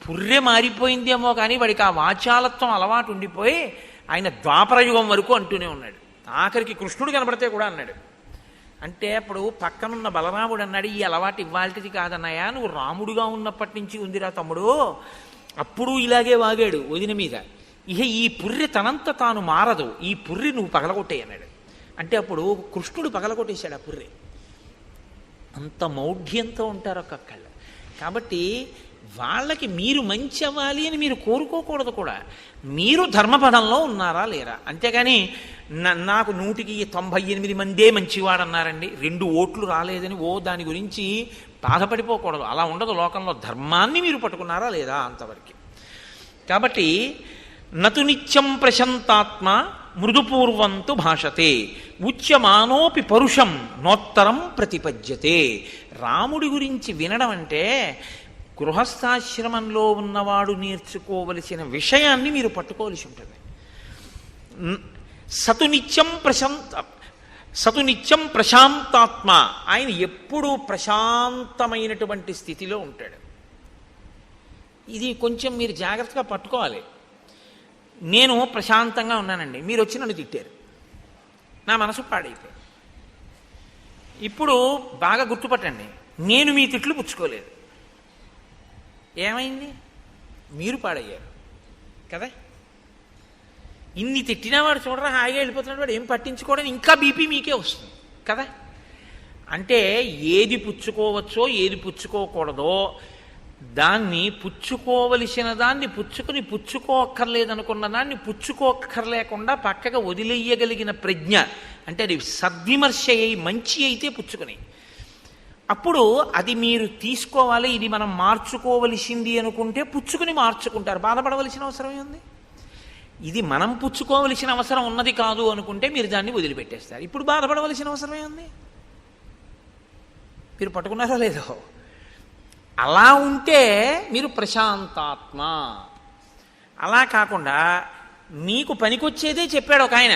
Speaker 1: పుర్రె మారిపోయిందేమో కానీ వాడికి ఆ వాచాలత్వం అలవాటు ఉండిపోయి ఆయన ద్వాపరయుగం వరకు అంటూనే ఉన్నాడు. ఆఖరికి కృష్ణుడు కనబడితే కూడా అన్నాడు. అంటే అప్పుడు పక్కనున్న బలరాముడు అన్నాడు, ఈ అలవాటు ఇవ్వాల్టిది కాదన్నాయా, నువ్వు రాముడుగా ఉన్నప్పటి నుంచి ఉందిరా తమ్ముడు. అప్పుడు ఇలాగే వాగాడు వదిన మీద. ఇహ ఈ పుర్రె తనంత తాను మారదు, ఈ పుర్రె నువ్వు పగలగొట్టాయి అన్నాడు. అంటే అప్పుడు కృష్ణుడు పగలగొట్టేశాడు ఆ పుర్రె. అంత మౌఢ్యంతో ఉంటారు ఒక్కొక్కళ్ళు. కాబట్టి వాళ్ళకి మీరు మంచి అవ్వాలి అని మీరు కోరుకోకూడదు కూడా. మీరు ధర్మపదంలో ఉన్నారా లేరా? అంతేగాని నాకు 198 మందే మంచివాడన్నారండి, 2 ఓట్లు రాలేదని దాని గురించి బాధపడిపోకూడదు. అలా ఉండదు లోకంలో. ధర్మాన్ని మీరు పట్టుకున్నారా లేదా అంతవరకు. కాబట్టి నతు నిత్యం ప్రశంతాత్మ మృదుపూర్వంతు భాషతే ఉచ్యమానోపి పరుషం నోత్తరం ప్రతిపద్యతే. రాముడి గురించి వినడం అంటే గృహస్థాశ్రమంలో ఉన్నవాడు నేర్చుకోవలసిన విషయాన్ని మీరు పట్టుకోవలసి ఉంటుంది. సతునిత్యం ప్రశాంతాత్మ, ఆయన ఎప్పుడూ ప్రశాంతమైనటువంటి స్థితిలో ఉంటాడు. ఇది కొంచెం మీరు జాగ్రత్తగా పట్టుకోవాలి. నేను ప్రశాంతంగా ఉన్నానండి, మీరు వచ్చి నన్ను తిట్టారు, నా మనసు పాడైపోయింది. ఇప్పుడు బాగా గుర్తుపట్టండి, నేను మీ తిట్లు పుచ్చుకోలేదు. ఏమైంది? మీరు పాడయ్యారు కదా. ఇన్ని తిట్టినా వాడు చూడరా హాయిగా వెళ్ళిపోతున్నాడు, వాడు ఏం పట్టించుకోవడం, ఇంకా బీపీ మీకే వస్తుంది కదా. అంటే ఏది పుచ్చుకోవచ్చో ఏది పుచ్చుకోకూడదో దాన్ని పుచ్చుకోవలసిన దాన్ని పుచ్చుకోక్కర్లేదనుకున్న దాన్ని పుచ్చుకోక్కర్లేకుండా పక్కగా వదిలేయగలిగిన ప్రజ్ఞ, అంటే అది సద్విమర్శ అయి మంచి అయితే పుచ్చుకుని, అప్పుడు అది మీరు తీసుకోవాలి. ఇది మనం మార్చుకోవలసింది అనుకుంటే పుచ్చుకుని మార్చుకుంటారు, బాధపడవలసిన అవసరం ఉంది. ఇది మనం పుచ్చుకోవలసిన అవసరం ఉన్నది కాదు అనుకుంటే మీరు దాన్ని వదిలిపెట్టేస్తారు. ఇప్పుడు బాధపడవలసిన అవసరమే ఉంది. మీరు పట్టుకున్నారో లేదో? అలా ఉంటే మీరు ప్రశాంతాత్మ. అలా కాకుండా మీకు పనికొచ్చేదే చెప్పాడు ఒక ఆయన.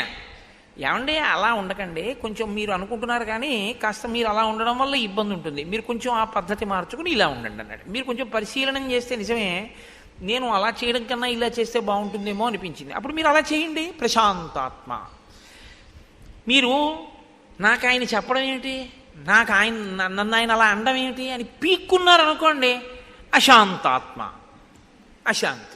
Speaker 1: ఏమండి అలా ఉండకండి, కొంచెం మీరు అనుకుంటున్నారు కానీ కాస్త మీరు అలా ఉండడం వల్ల ఇబ్బంది ఉంటుంది, మీరు కొంచెం ఆ పద్ధతి మార్చుకుని ఇలా ఉండండి అన్నాడు. మీరు కొంచెం పరిశీలనం చేస్తే నిజమే, నేను అలా చేయడం కన్నా ఇలా చేస్తే బాగుంటుందేమో అనిపించింది. అప్పుడు మీరు అలా చేయండి, ప్రశాంతాత్మ. మీరు నాకు ఆయన చెప్పడం ఏమిటి, నాకు ఆయన నన్ను ఆయన అలా అనడం ఏమిటి అని పీక్కున్నారనుకోండి, అశాంతాత్మ, అశాంతి.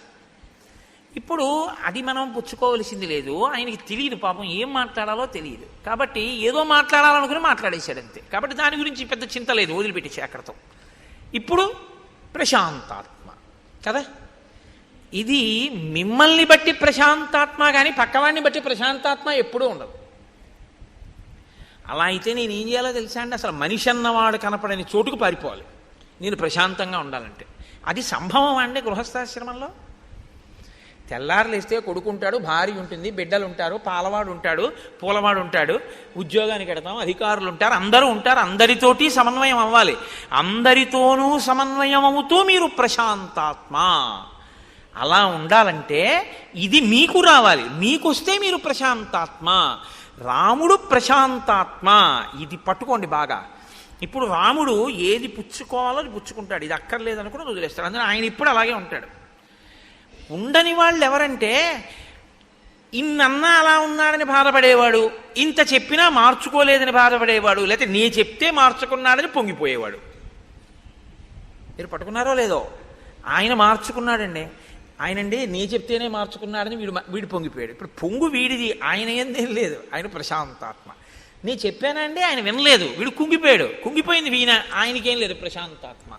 Speaker 1: ఇప్పుడు అది మనం పుచ్చుకోవలసింది లేదు. ఆయనకి తెలియదు పాపం, ఏం మాట్లాడాలో తెలియదు. కాబట్టి ఏదో మాట్లాడాలనుకుని మాట్లాడేశాడు అంతే. కాబట్టి దాని గురించి పెద్ద చింత లేదు, వదిలిపెట్టేసి అక్కడతో. ఇప్పుడు ప్రశాంతాత్మ కదా. ఇది మిమ్మల్ని బట్టి ప్రశాంతాత్మ కానీ పక్కవాడిని బట్టి ప్రశాంతాత్మ ఎప్పుడూ ఉండదు. అలా అయితే నేను ఏం చేయాలో తెలుసా అండి? అసలు మనిషి అన్నవాడు కనపడని చోటుకు పారిపోవాలి నేను ప్రశాంతంగా ఉండాలంటే. అది సంభవం అండి గృహస్థాశ్రమంలో. తెల్లారులేస్తే కొడుకుంటాడు, భార్య ఉంటుంది, బిడ్డలు ఉంటారు, పాలవాడు ఉంటాడు, పూలవాడు ఉంటాడు, ఉద్యోగానికి వెడతాం, అధికారులు ఉంటారు, అందరూ ఉంటారు. అందరితోటి సమన్వయం అవ్వాలి. అందరితోనూ సమన్వయం అవుతూ మీరు ప్రశాంతాత్మ. అలా ఉండాలంటే ఇది మీకు రావాలి. మీకొస్తే మీరు ప్రశాంతాత్మ. రాముడు ప్రశాంతాత్మ. ఇది పట్టుకోండి బాగా. ఇప్పుడు రాముడు ఏది పుచ్చుకోవాలో అది పుచ్చుకుంటాడు, ఇది అక్కర్లేదనుకుని వదిలేస్తాడు. అందుకని ఆయన ఇప్పుడు అలాగే ఉంటాడు. ఉండని వాళ్ళు ఎవరంటే ఇన్నన్నా అలా ఉన్నాడని బాధపడేవాడు, ఇంత చెప్పినా మార్చుకోలేదని బాధపడేవాడు, లేకపోతే నే చెప్తే మార్చుకున్నాడని పొంగిపోయేవాడు. మీరు పట్టుకున్నారో లేదో? ఆయన మార్చుకున్నాడండి. ఆయనండి నే చెప్తేనే మార్చుకున్నాడని వీడు పొంగిపోయాడు. ఇప్పుడు పొంగు వీడిది, ఆయన ఏందేం లేదు, ఆయన ప్రశాంతాత్మ. నే చెప్పానండి, ఆయన వినలేదు, వీడు కుంగిపోయాడు. కుంగిపోయింది వీణ, ఆయనకేం లేదు, ప్రశాంతాత్మ.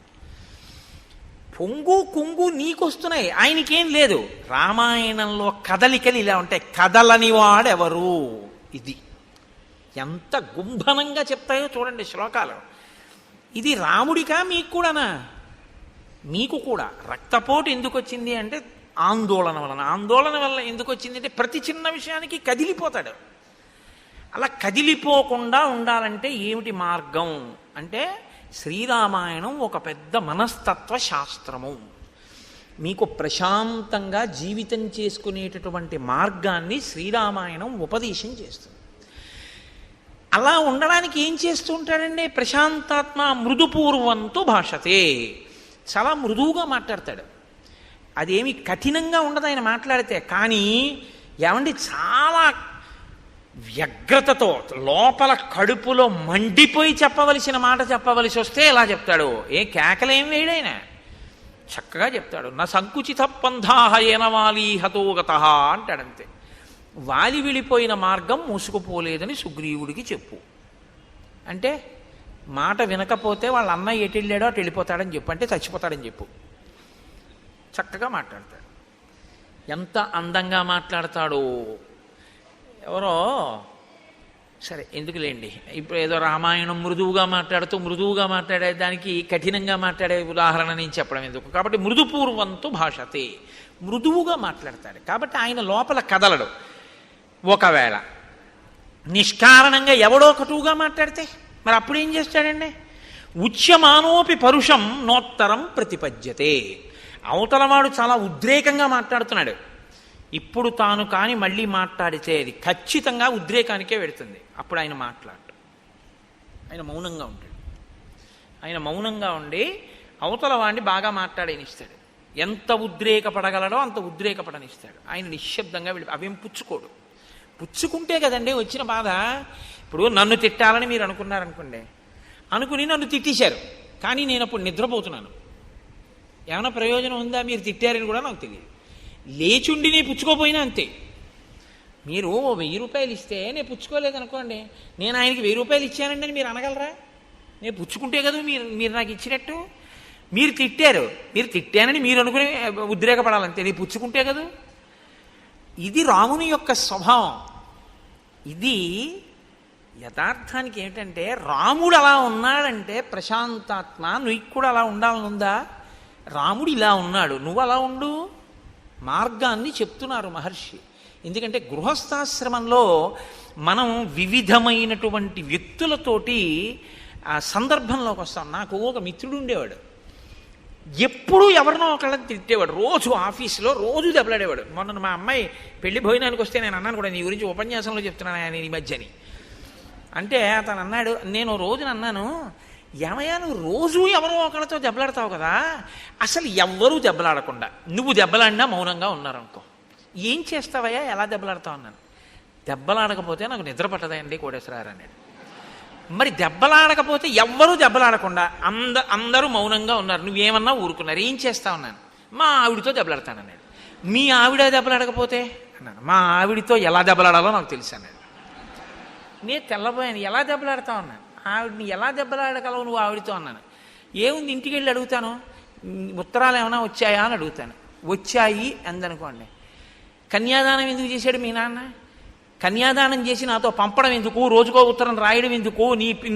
Speaker 1: పొంగు కుంగు నీకొస్తున్నాయి, ఆయనకేం లేదు. రామాయణంలో కదలికలు ఇలా ఉంటాయి. కదలని వాడెవరు? ఇది ఎంత గుంభనంగా చెప్తాయో చూడండి శ్లోకాలు. ఇది రాముడికా మీకు కూడానా? మీకు కూడా. రక్తపోటు ఎందుకు వచ్చింది అంటే ఆందోళన వలన. ఆందోళన వల్ల ఎందుకు వచ్చింది అంటే ప్రతి చిన్న విషయానికి కదిలిపోతాడు. అలా కదిలిపోకుండా ఉండాలంటే ఏమిటి మార్గం అంటే శ్రీరామాయణం ఒక పెద్ద మనస్తత్వ శాస్త్రము. మీకు ప్రశాంతంగా జీవితం చేసుకునేటటువంటి మార్గాన్ని శ్రీరామాయణం ఉపదేశం చేస్తుంది. అలా ఉండడానికి ఏం చేస్తూ ఉంటాడండి? ప్రశాంతాత్మ మృదుపూర్వంతో భాషతే. చాలా మృదువుగా మాట్లాడతాడు. అదేమి కఠినంగా ఉండదు ఆయన మాట్లాడితే. కానీ ఏమండి చాలా వ్యగ్రతతో లోపల కడుపులో మండిపోయి చెప్పవలసిన మాట చెప్పవలసి వస్తే ఎలా చెప్తాడు? ఏ కేకలేం వేయడైనా చక్కగా చెప్తాడు. నా సంకుచిత పంథాహ ఏనవాలి హతోగత అంటాడంతే. వాలి విడిపోయిన మార్గం మూసుకుపోలేదని సుగ్రీవుడికి చెప్పు అంటే మాట వినకపోతే వాళ్ళ అన్నయ్య ఎటు వెళ్ళాడో అటు వెళ్ళిపోతాడని చెప్పు, అంటే చచ్చిపోతాడని చెప్పు. చక్కగా మాట్లాడతాడు. ఎంత అందంగా మాట్లాడతాడో. ఎవరో సరే ఎందుకులేండి, ఇప్పుడు ఏదో రామాయణం మృదువుగా మాట్లాడే దానికి కఠినంగా మాట్లాడే ఉదాహరణ నేను చెప్పడం ఎందుకు. కాబట్టి మృదుపూర్వంతో భాషతే, మృదువుగా మాట్లాడతాడు. కాబట్టి ఆయన లోపల కదలడు. ఒకవేళ నిష్కారణంగా ఎవడో కటువుగా మాట్లాడితే మరి అప్పుడు ఏం చేస్తాడండి? ఉచ్యమానోపి పరుషం నోత్తరం ప్రతిపద్యతే. అవతలవాడు చాలా ఉద్రేకంగా మాట్లాడుతున్నాడు, ఇప్పుడు తాను కాని మళ్ళీ మాట్లాడితే అది ఖచ్చితంగా ఉద్రేకానికే వెడుతుంది. అప్పుడు ఆయన మాట్లాడు, ఆయన మౌనంగా ఉంటాడు. ఆయన మౌనంగా ఉండి అవతల వాడిని బాగా మాట్లాడనిస్తాడు. ఎంత ఉద్రేకపడగలడో అంత ఉద్రేకపడనిస్తాడు. ఆయన నిశ్శబ్దంగా వెళ్ళి అవేం పుచ్చుకోడు. పుచ్చుకుంటే కదండి వచ్చిన బాధ. ఇప్పుడు నన్ను తిట్టాలని మీరు అనుకున్నారనుకోండి, అనుకుని నన్ను తిట్టేశారు, కానీ నేను అప్పుడు నిద్రపోతున్నాను. ఏమైనా ప్రయోజనం ఉందా? మీరు తిట్టారని కూడా నాకు తెలియదు. లేచుండి నేను పుచ్చుకోపోయినా అంతే. మీరు 1000 రూపాయలు ఇస్తే నేను పుచ్చుకోలేదనుకోండి, నేను ఆయనకి 1000 రూపాయలు ఇచ్చానండి అని మీరు అనగలరా? నేను పుచ్చుకుంటే కదా మీరు నాకు ఇచ్చినట్టు. మీరు తిట్టారు, మీరు తిట్టానని మీరు అనుకుని ఉద్రేకపడాలంతే, నేను పుచ్చుకుంటే కదా. ఇది రాముని యొక్క స్వభావం. ఇది యథార్థానికి ఏమిటంటే రాముడు అలా ఉన్నాడంటే ప్రశాంతాత్మ, నువ్వు కూడా అలా ఉండాలనుందా? రాముడు ఇలా ఉన్నాడు, నువ్వు అలా ఉండు. మార్గాన్ని చెప్తున్నారు మహర్షి. ఎందుకంటే గృహస్థాశ్రమంలో మనం వివిధమైనటువంటి వ్యక్తులతోటి ఆ సందర్భంలోకి వస్తాం. నాకు ఒక మిత్రుడు ఉండేవాడు, ఎప్పుడూ ఎవరినో ఒకళ్ళని తిట్టేవాడు. రోజు ఆఫీసులో రోజు దెబ్బలాడేవాడు. మొన్న మా అమ్మాయి పెళ్లి భోజనానికి వస్తే నేను అన్నాను కూడా, నీ గురించి ఉపన్యాసంలో చెప్తున్నాను ఆయన ఈ మధ్యని. అంటే అతను అన్నాడు, నేను రోజున అన్నాను, ఏమయ్యా నువ్వు రోజు ఎవరో ఒకళ్ళతో దెబ్బలాడతావు కదా, అసలు ఎవ్వరూ దెబ్బలాడకుండా నువ్వు దెబ్బలాడినా మౌనంగా ఉన్నారనుకో, ఏం చేస్తావయ్యా, ఎలా దెబ్బలాడతావు అన్నాను. దెబ్బలాడకపోతే నాకు నిద్ర పట్టదండి కోటేశ్వరారు అన్నాడు. మరి దెబ్బలాడకపోతే ఎవ్వరూ దెబ్బలాడకుండా అందరూ మౌనంగా ఉన్నారు, నువ్వేమన్నా ఊరుకున్నారు, ఏం చేస్తావు అన్నాను. మా ఆవిడితో దెబ్బలాడతానన్నాడు. మీ ఆవిడ దెబ్బలాడకపోతే అన్నాను. మా ఆవిడితో ఎలా దెబ్బలాడాలో నాకు తెలుసు అన్నాడు. నేను తెల్లబోయాను, ఎలా దెబ్బలాడతావు అన్నాను. ఆవిడని ఎలా దెబ్బలాడగలవు నువ్వు ఆవిడితో అన్నాను. ఏముంది, ఇంటికి వెళ్ళి అడుగుతాను, ఉత్తరాలు ఏమైనా వచ్చాయా అని అడుగుతాను. వచ్చాయి అందనుకోండి. కన్యాదానం ఎందుకు చేశాడు మీ నాన్న? కన్యాదానం చేసి నాతో పంపడం ఎందుకు, రోజుకో ఉత్తరం రాయడం ఎందుకు,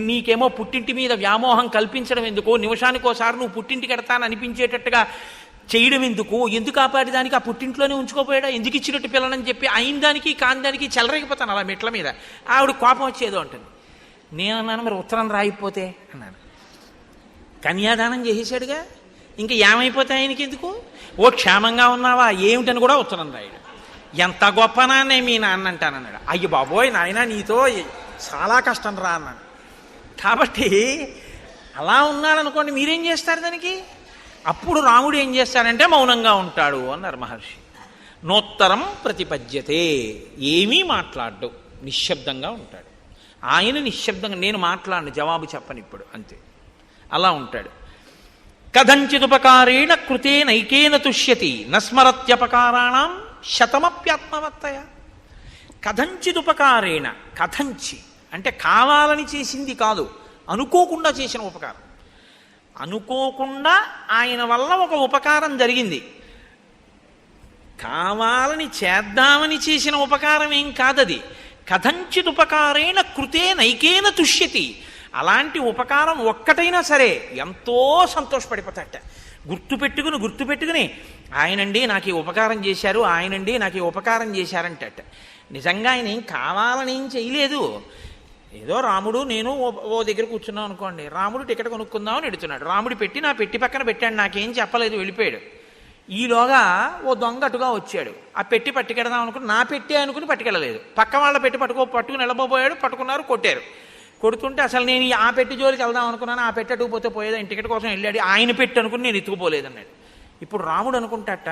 Speaker 1: నీకేమో పుట్టింటి మీద వ్యామోహం కల్పించడం ఎందుకు, నిమిషానికోసారి నువ్వు పుట్టింటికి ఎడతాను అనిపించేటట్టుగా చేయడం ఎందుకు, ఎందుకు ఆపాటి దానికి ఆ పుట్టింట్లోనే ఉంచుకోపోయాడా, ఎందుకు ఇచ్చినట్టు పిల్లనని చెప్పి అయిన దానికి కాని దానికి చెలరేగిపోతాను అలా మెట్ల మీద. ఆవిడ కోపం వచ్చేదో ఉంటుంది. నేనన్నాను, మరి ఉత్తరం రాయిపోతే అన్నాను. కన్యాదానం చేసేసాడుగా, ఇంకా ఏమైపోతే ఆయనకి ఎందుకు, ఓ క్షేమంగా ఉన్నావా ఏమిటని కూడా ఉత్తరం రాయడు. ఎంత గొప్ప నాన్నే మీ నాన్న అంటానన్నాడు. అయ్య బాబోయ్ నాయన నీతో చాలా కష్టం రా అన్నాడు. కాబట్టి అలా ఉన్నాడనుకోండి, మీరేం చేస్తారు దానికి? అప్పుడు రాముడు ఏం చేస్తాడంటే మౌనంగా ఉంటాడు అన్నారు మహర్షి. నోత్తరం ప్రతిపద్యతే, ఏమీ మాట్లాడ్డు, నిశ్శబ్దంగా ఉంటాడు. ఆయన నిశ్శబ్దంగా, నేను మాట్లాడను, జవాబు చెప్పను ఇప్పుడు, అంతే. అలా ఉంటాడు. కథంచిదుపకారేణ కృతే నైకేన తుష్యతి నస్మరత్యపకారాణం శతమప్యాత్మవత్తయ. కథంచిదుపకారేణ, కథంచి అంటే కావాలని చేసింది కాదు, అనుకోకుండా చేసిన ఉపకారం. అనుకోకుండా ఆయన వల్ల ఒక ఉపకారం జరిగింది, కావాలని చేద్దామని చేసిన ఉపకారం ఏం కాదది. కథంచిదుపకారేణ కృతే నైకేన తుష్యతి. అలాంటి ఉపకారం ఒక్కటైనా సరే ఎంతో సంతోషపడిపోతాట. గుర్తుపెట్టుకుని ఆయనండి నాకు ఈ ఉపకారం చేశారు, ఆయనండి నాకు ఈ ఉపకారం చేశారంటట. నిజంగా ఆయన ఏం కావాలని ఏం చేయలేదు. ఏదో రాముడు నేను ఓ దగ్గర కూర్చున్నాం అనుకోండి, రాముడు టికెట్ కొనుక్కుందామని ఎడుతున్నాడు, రాముడు పెట్టి నా పెట్టి పక్కన పెట్టాడు, నాకేం చెప్పలేదు, వెళ్ళిపోయాడు. ఈలోగా ఓ దొంగ అటుగా వచ్చాడు, ఆ పెట్టి పట్టుకెడదాం అనుకుని నా పెట్టి అనుకుని పట్టుకెళ్ళలేదు, పక్క వాళ్ళ పెట్టి పట్టుకుని నిలబోయాడు, పట్టుకున్నారు, కొట్టారు. కొడుతుంటే అసలు నేను ఆ పెట్టి జోలికి వెళ్దాం అనుకున్నాను, ఆ పెట్టి అటుకుపోతే పోయేది, ఆయన టికెట్ కోసం వెళ్ళాడు, ఆయన పెట్టి అనుకుని నేను ఎత్తుకుపోలేదు అన్నాడు. ఇప్పుడు రాముడు అనుకుంటాట,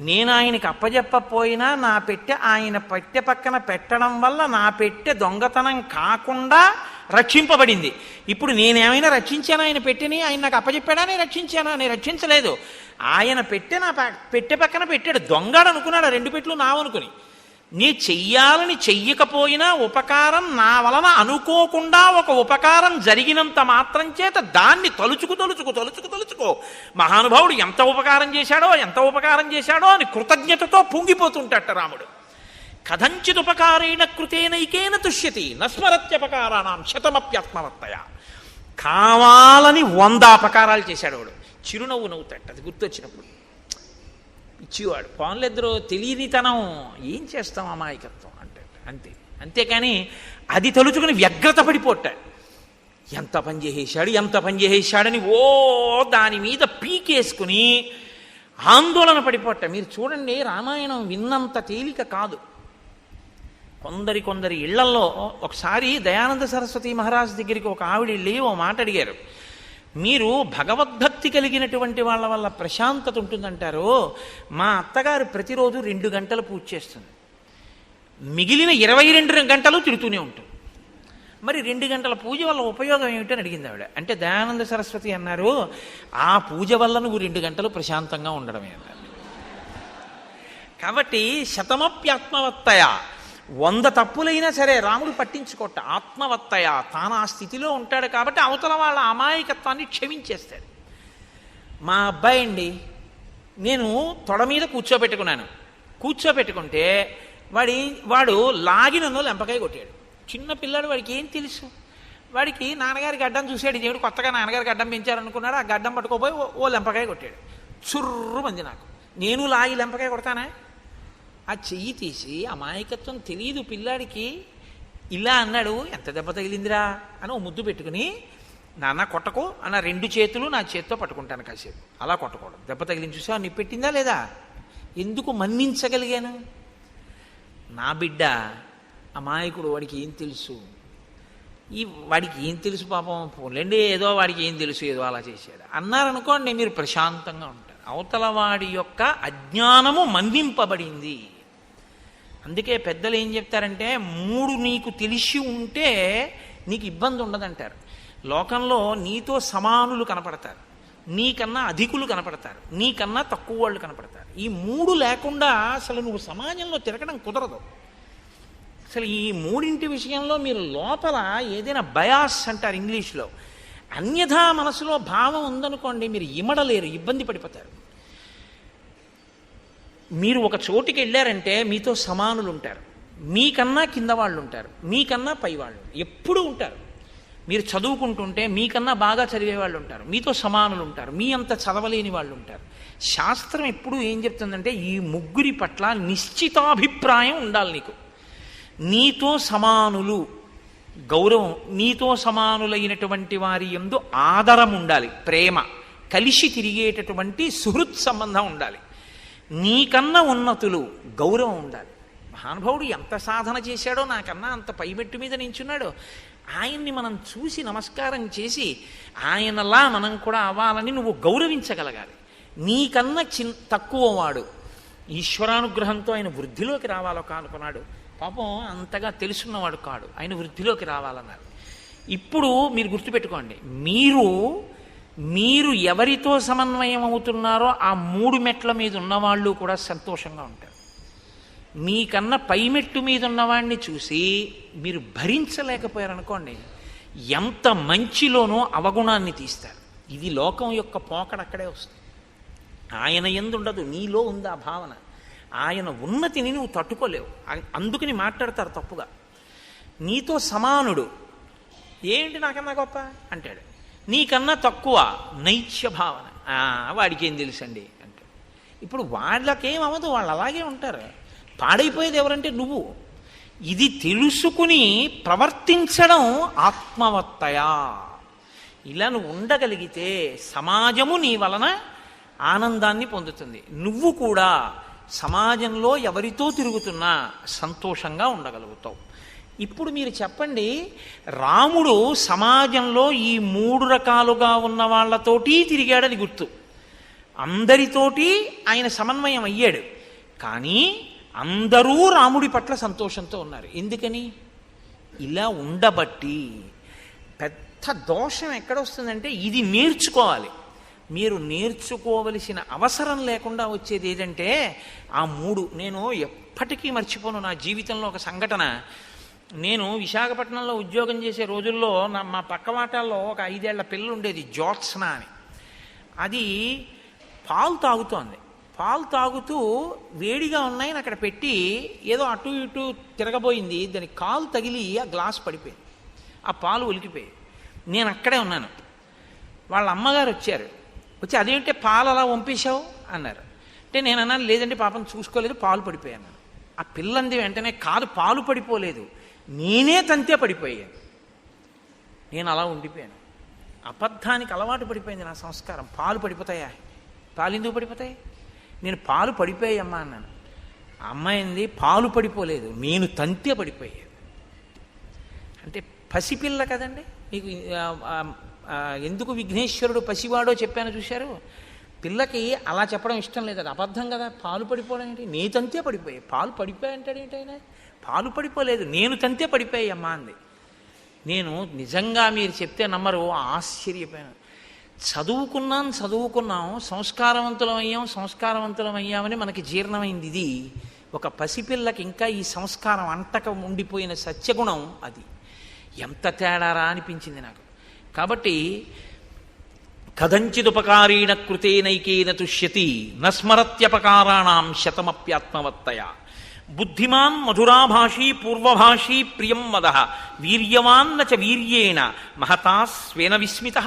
Speaker 1: నేను ఆయనకి అప్పజెప్పపోయినా నా పెట్టె ఆయన పెట్టె పక్కన పెట్టడం వల్ల నా పెట్టె దొంగతనం కాకుండా రక్షింపబడింది. ఇప్పుడు నేనేమైనా రక్షించానా ఆయన పెట్టెని? ఆయన నాకు అప్పచెప్పాడా, నేను రక్షించానా? నేను రక్షించలేదు. ఆయన పెట్టె నా పెట్టె పక్కన పెట్టాడు, దొంగడు అనుకున్నాడు, రెండు పెట్లు నావనుకుని. నీ చెయ్యాలని చెయ్యకపోయినా ఉపకారం నా వలన అనుకోకుండా ఒక ఉపకారం జరిగినంత మాత్రం చేత దాన్ని తలుచుకో మహానుభావుడు ఎంత ఉపకారం చేశాడో అని కృతజ్ఞతతో పొంగిపోతుంటాట రాముడు. కథంచిదుపకారేణ కృతేనైకేన తుష్యతి నస్మరత్యపకారాణం శతమప్యాత్మవత్తయ. కావాలని 100 అపకారాలు చేశాడు వాడు. చిరునవ్వు నవ్వుతాట అది గుర్తొచ్చినప్పుడు. ఇచ్చేవాడు పాన్లిద్దరూ తెలియనితనం, ఏం చేస్తాం అమాయకత్వం అంటే అంతే. అంతేకాని అది తలుచుకుని వ్యగ్రత పడిపోతాడు. ఎంత పని చేసేశాడని ఓ దాని మీద పీకేసుకుని ఆందోళన పడిపోట. మీరు చూడండి, రామాయణం విన్నంత తేలిక కాదు. కొందరి ఇళ్లల్లో ఒకసారి దయానంద సరస్వతి మహారాజ్ దగ్గరికి ఒక ఆవిడ వెళ్ళి ఓ మాట అడిగారు, మీరు భగవద్భక్తి కలిగినటువంటి వాళ్ళ వల్ల ప్రశాంతత ఉంటుందంటారు, మా అత్తగారు ప్రతిరోజు 2 గంటలు పూజ చేస్తుంది, మిగిలిన 22 గంటలు తిడుతూనే ఉంటుంది, మరి 2 గంటల పూజ వల్ల ఉపయోగం ఏమిటని అడిగింది ఆవిడ. అంటే దయానంద సరస్వతి అన్నారు, ఆ పూజ వల్ల నువ్వు 2 గంటలు ప్రశాంతంగా ఉండడమే అన్నారు. కాబట్టి శతమప్యాత్మవత్తయ, 100 తప్పులైనా సరే రాముడు పట్టించుకోట. ఆత్మవత్తయ, తాను ఆ స్థితిలో ఉంటాడు కాబట్టి అవతల వాళ్ళ అమాయకత్వాన్ని క్షమించేస్తాడు. మా అబ్బాయి అండి, నేను తొడ మీద కూర్చోబెట్టుకుంటే వాడు లాగి నన్ను లెంపకాయ కొట్టాడు. చిన్న పిల్లాడు, వాడికి ఏం తెలుసు? వాడికి నాన్నగారి గడ్డం చూశాడు, దేవుడు కొత్తగా నాన్నగారి గడ్డం పెంచారనుకున్నాడు, ఆ గడ్డం పట్టుకోపోయి ఓ లెంపకాయ కొట్టాడు. చుర్రుమంది నాకు. నేను లాగి లెంపకాయ కొడతానా? ఆ చెయ్యి తీసి, అమాయకత్వం తెలియదు పిల్లాడికి, ఇలా అన్నాడు, ఎంత దెబ్బ తగిలిందిరా అని ఓ ముద్దు పెట్టుకుని, నాన్న కొట్టకు అన్న 2 చేతులు నా చేత్తో పట్టుకుంటాను కాసేపు. అలా కొట్టకూడదు, దెబ్బ తగిలింది చూసా, నీ పెట్టిందా లేదా? ఎందుకు మన్నించగలిగాను? నా బిడ్డ అమాయకుడు, వాడికి ఏం తెలుసు? వాడికి ఏం తెలుసు పాపం, పోలేండి ఏదో వాడికి ఏం తెలుసు, ఏదో అలా చేశాడు అన్నారనుకోండి, మీరు ప్రశాంతంగా ఉంటారు. అవతల వాడి యొక్క అజ్ఞానము మన్నింపబడింది. అందుకే పెద్దలు ఏం చెప్తారంటే, 3 నీకు తెలిసి ఉంటే నీకు ఇబ్బంది ఉండదంటారు. లోకంలో నీతో సమానులు కనపడతారు, నీకన్నా అధికులు కనపడతారు, నీకన్నా తక్కువ వాళ్ళు కనపడతారు. ఈ 3 లేకుండా అసలు నువ్వు సమాజంలో తిరగడం కుదరదు. అసలు ఈ 3 విషయంలో మీరు లోపల ఏదైనా బయాస్ అంటారు ఇంగ్లీష్లో, అన్యథా మనసులో భావం ఉందనుకోండి, మీరు ఇమడలేరు, ఇబ్బంది పడిపోతారు. మీరు ఒక చోటికి వెళ్ళారంటే మీతో సమానులు ఉంటారు, మీకన్నా కింద వాళ్ళు ఉంటారు, మీకన్నా పై వాళ్ళు ఎప్పుడూ ఉంటారు. మీరు చదువుకుంటుంటే మీకన్నా బాగా చదివే వాళ్ళు ఉంటారు, మీతో సమానులు ఉంటారు, మీ అంత చదవలేని వాళ్ళు ఉంటారు. శాస్త్రం ఎప్పుడూ ఏం చెప్తుందంటే, ఈ 3 పట్ల నిశ్చితాభిప్రాయం ఉండాలి నీకు. నీతో సమానులు గౌరవం, నీతో సమానులైనటువంటి వారి యందు ఆదరం ఉండాలి, ప్రేమ, కలిసి తిరిగేటటువంటి సుహృత్ సంబంధం ఉండాలి. నీకన్నా ఉన్నతులు గౌరవం ఉండాలి. మహానుభావుడు ఎంత సాధన చేశాడో, నాకన్నా అంత పైమెట్టు మీద నించున్నాడో, ఆయన్ని మనం చూసి నమస్కారం చేసి ఆయనలా మనం కూడా అవ్వాలని నువ్వు గౌరవించగలగాలి. నీకన్నా తక్కువ వాడు ఈశ్వరానుగ్రహంతో ఆయన వృద్ధిలోకి రావాలో కానుకున్నాడు. పాపం అంతగా తెలుసున్నవాడు కాడు, ఆయన వృద్ధిలోకి రావాలన్నారు. ఇప్పుడు మీరు గుర్తుపెట్టుకోండి, మీరు ఎవరితో సమన్వయం అవుతున్నారో ఆ 3 మెట్ల మీద ఉన్నవాళ్ళు కూడా సంతోషంగా ఉంటారు. మీకన్నా పై మెట్టు మీద ఉన్నవాడిని చూసి మీరు భరించలేకపోయారనుకోండి, ఎంత మంచిలోనో అవగుణాన్ని తీస్తారు. ఇది లోకం యొక్క పోకడ అక్కడే వస్తుంది. ఆయన ఎందుండదు, నీలో ఉంది ఆ భావన. ఆయన ఉన్నతిని నువ్వు తట్టుకోలేవు, అందుకని మాట్లాడతారు తప్పుగా. నీతో సమానుడు, ఏంటి నాకన్నా గొప్ప అంటాడు. నీకన్నా తక్కువ, నైత్య భావన, వాడికి ఏం తెలుసండి అంటాడు. ఇప్పుడు వాళ్ళకేం అవ్వదు, వాళ్ళు అలాగే ఉంటారు. పాడైపోయేది ఎవరంటే నువ్వు. ఇది తెలుసుకుని ప్రవర్తించడం ఆత్మవత్తయా. ఇలా నువ్వు ఉండగలిగితే సమాజము నీ వలన ఆనందాన్ని పొందుతుంది. నువ్వు కూడా సమాజంలో ఎవరితో తిరుగుతున్నా సంతోషంగా ఉండగలుగుతావు. ఇప్పుడు మీరు చెప్పండి, రాముడు సమాజంలో ఈ 3 రకాలుగా ఉన్న వాళ్ళతోటి తిరిగాడని గుర్తు. అందరితోటి ఆయన సమన్వయం అయ్యాడు. కానీ అందరూ రాముడి పట్ల సంతోషంతో ఉన్నారు. ఎందుకని? ఇలా ఉండబట్టి. పెద్ద దోషం ఎక్కడొస్తుందంటే ఇది నేర్చుకోవాలి. మీరు నేర్చుకోవలసిన అవసరం లేకుండా వచ్చేది ఏదంటే ఆ 3. నేను ఎప్పటికీ మర్చిపోను నా జీవితంలో ఒక సంఘటన. నేను విశాఖపట్నంలో ఉద్యోగం చేసే రోజుల్లో మా పక్కవాటాల్లో ఒక 5 ఏళ్ల పిల్ల ఉండేది, జ్యోత్స్న అని. అది పాలు తాగుతోంది. పాలు తాగుతూ వేడిగా ఉన్నాయని అక్కడ పెట్టి ఏదో అటు ఇటు తిరగబోయింది. దాని కాలు తగిలి ఆ గ్లాస్ పడిపోయింది. ఆ పాలు ఒలికిపోయాయి. నేను అక్కడే ఉన్నాను. వాళ్ళ అమ్మగారు వచ్చారు. వచ్చి అదేంటే పాలు అలా వంపేశావు అన్నారు. అంటే నేను అన్నాను, లేదంటే పాపం చూసుకోలేదు, పాలు పడిపోయాను. ఆ పిల్లంది వెంటనే, కాదు పాలు పడిపోలేదు, నేనే తంతే పడిపోయాను. నేను అలా ఉండిపోయాను. అబద్ధానికి అలవాటు పడిపోయింది నా సంస్కారం. పాలు పడిపోతాయా? పాలు ఎందుకు పడిపోతాయి? నేను పాలు పడిపోయామ్మా అన్నాను. అమ్మాయింది, పాలు పడిపోలేదు, నేను తంతే పడిపోయాను. అంటే పసిపిల్ల కదండి. మీకు ఎందుకు విఘ్నేశ్వరుడు పసివాడో చెప్పాను చూశారు. పిల్లకి అలా చెప్పడం ఇష్టం లేదు, అది అబద్ధం కదా. పాలు పడిపోవడం ఏంటి? నీ తంతే పడిపోయాయి. పాలు పడిపోయా అంటాడు ఏంటైనా? పాలు పడిపోలేదు, నేను తంతే పడిపోయాయి అమ్మా అంది. నేను నిజంగా మీరు చెప్తే నమ్మరు, ఆశ్చర్యపోయాను. చదువుకున్నాం, సంస్కారవంతులం అయ్యామని మనకి జీర్ణమైంది ఇది. ఒక పసిపిల్లకి ఇంకా ఈ సంస్కారం అంటక ఉండిపోయిన సత్యగుణం అది. ఎంత తేడారా అనిపించింది నాకు. కాబట్టి కథంచిదుపకారేణ కృతేనైకేన తుష్యతి నస్మరత్యపకారాణం శతమప్యాత్మవత్తయ. బుద్ధిమాన్ మధురాభాషీ పూర్వభాషీ ప్రియం వదః వీర్యవాన్న చ వీర్యేణ మహతా స్వేన విస్మితః.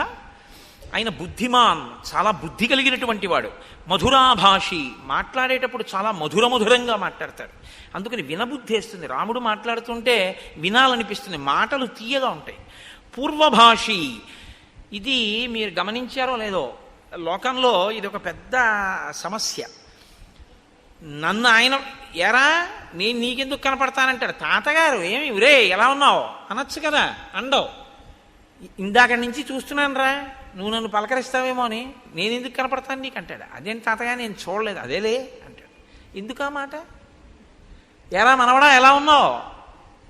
Speaker 1: ఆయన బుద్ధిమాన్, చాలా బుద్ధి కలిగినటువంటి వాడు. మధురాభాషి, మాట్లాడేటప్పుడు చాలా మధురంగా మాట్లాడతాడు. అందుకని వినబుద్ధి వేస్తుంది. రాముడు మాట్లాడుతుంటే వినాలనిపిస్తుంది, మాటలు తీయగా ఉంటాయి. పూర్వభాషి, ఇది మీరు గమనించారో లేదో, లోకంలో ఇది ఒక పెద్ద సమస్య. నన్ను ఆయన ఎరా నేను నీకెందుకు కనపడతానంటాడు. తాతగారు ఏమి ఉరే ఎలా ఉన్నావు అనొచ్చు కదా, అండవు. ఇందాక నుంచి చూస్తున్నాను రా, నువ్వు నన్ను పలకరిస్తావేమో అని, నేను ఎందుకు కనపడతాను నీకు అంటాడు. అదేంటి తాతగా నేను చూడలేదు, అదేలే అంటాడు. ఎందుకు ఆ మాట? ఎరా మనవడా ఎలా ఉన్నావు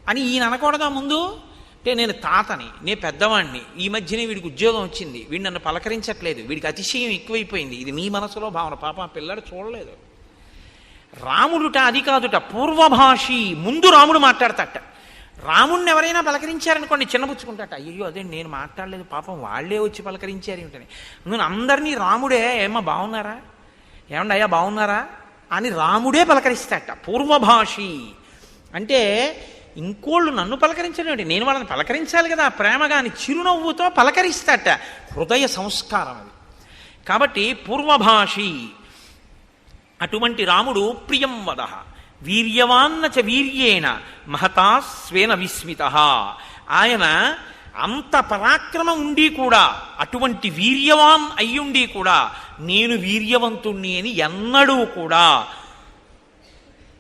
Speaker 1: అని ఈయన అనకూడదా ముందు? అంటే నేను తాతని, నేను పెద్దవాడిని, ఈ మధ్యనే వీడికి ఉద్యోగం వచ్చింది, వీడు నన్ను పలకరించట్లేదు, వీడికి అతిశయం ఎక్కువైపోయింది, ఇది నీ మనసులో భావన. పాపం ఆ పిల్లడు చూడలేదు. రాముడుట అది కాదుట, పూర్వభాషి. ముందు రాముడు మాట్లాడతాట. రాముడిని ఎవరైనా పలకరించారనుకోండి చిన్నపుచ్చుకుంటాట. అయ్యో అదే నేను మాట్లాడలేదు, పాపం వాళ్ళే వచ్చి పలకరించారు ఏమిటని. నేను అందరినీ రాముడే ఏమో బాగున్నారా, ఏమండి అయ్యా బాగున్నారా అని రాముడే పలకరిస్తాట. పూర్వభాషి అంటే ఇంకోళ్ళు నన్ను పలకరించడం ఏంటి, నేను వాళ్ళని పలకరించాలి కదా ప్రేమగా అని చిరునవ్వుతో పలకరిస్తాట. హృదయ సంస్కారం అది. కాబట్టి పూర్వభాషి. అటువంటి రాముడు ప్రియం వదః వీర్యవాన్న చ వీర్యేణ మహతా స్వేన విస్మితః. ఆయన అంత పరాక్రమం ఉండి కూడా, అటువంటి వీర్యవాన్ అయ్యుండి కూడా నేను వీర్యవంతుణ్ణి అని ఎన్నడూ కూడా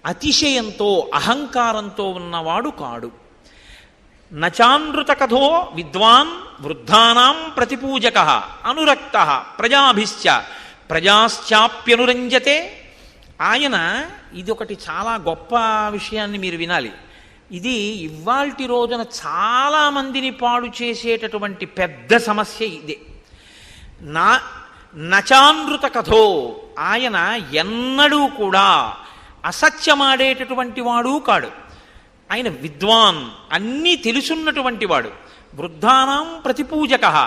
Speaker 1: అతిశయంతో అహంకారంతో ఉన్నవాడు కాడు. నచానృత కథో విద్వాన్ వృద్ధానాం ప్రతిపూజకః అనురక్తః ప్రజాభిశ్చ ప్రజాశ్చాప్యనురంజతే. ఆయన ఇది ఒకటి చాలా గొప్ప విషయాన్ని మీరు వినాలి. ఇది ఇవాల్టి రోజున చాలామందిని పాడు చేసేటటువంటి పెద్ద సమస్య ఇదే. నచానృత కథో, ఆయన ఎన్నడూ కూడా అసత్యమాడేటటువంటి వాడు కాడు. ఆయన విద్వాన్, అన్నీ తెలుసున్నటువంటి వాడు. వృద్ధానాం ప్రతిపూజకః,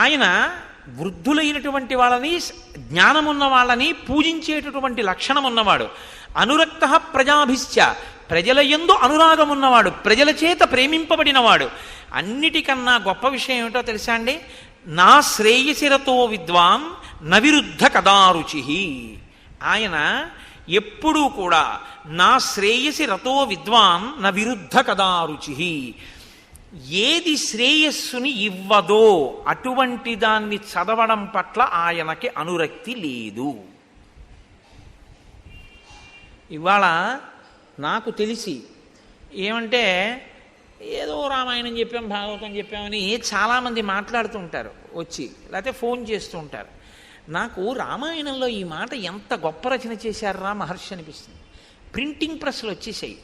Speaker 1: ఆయన వృద్ధులైనటువంటి వాళ్ళని, జ్ఞానమున్న వాళ్ళని పూజించేటటువంటి లక్షణం ఉన్నవాడు. అనురక్తః ప్రజాభిశ్చ, ప్రజల యందు అనురాగమున్నవాడు, ప్రజల చేత ప్రేమింపబడినవాడు. అన్నిటికన్నా గొప్ప విషయం ఏమిటో తెలుసా అండి? నా శ్రేయసిరతో విద్వాన్ నవిరుద్ధ కదారుచి. ఆయన ఎప్పుడూ కూడా నా శ్రేయసి రతో విద్వాన్ న విరుద్ధ కదారుచి. ఏది శ్రేయస్సుని ఇవ్వదో అటువంటి దాన్ని చదవడం పట్ల ఆయనకి అనురక్తి లేదు. ఇవాళ నాకు తెలిసి ఏమంటే ఏదో రామాయణం చెప్పాం, భాగవతం చెప్పామని చాలామంది మాట్లాడుతూ ఉంటారు వచ్చి, లేకపోతే ఫోన్ చేస్తూ ఉంటారు. నాకు రామాయణంలో ఈ మాట ఎంత గొప్ప రచన చేశారా మహర్షి అనిపిస్తుంది. ప్రింటింగ్ ప్రెస్లు వచ్చేసాయి.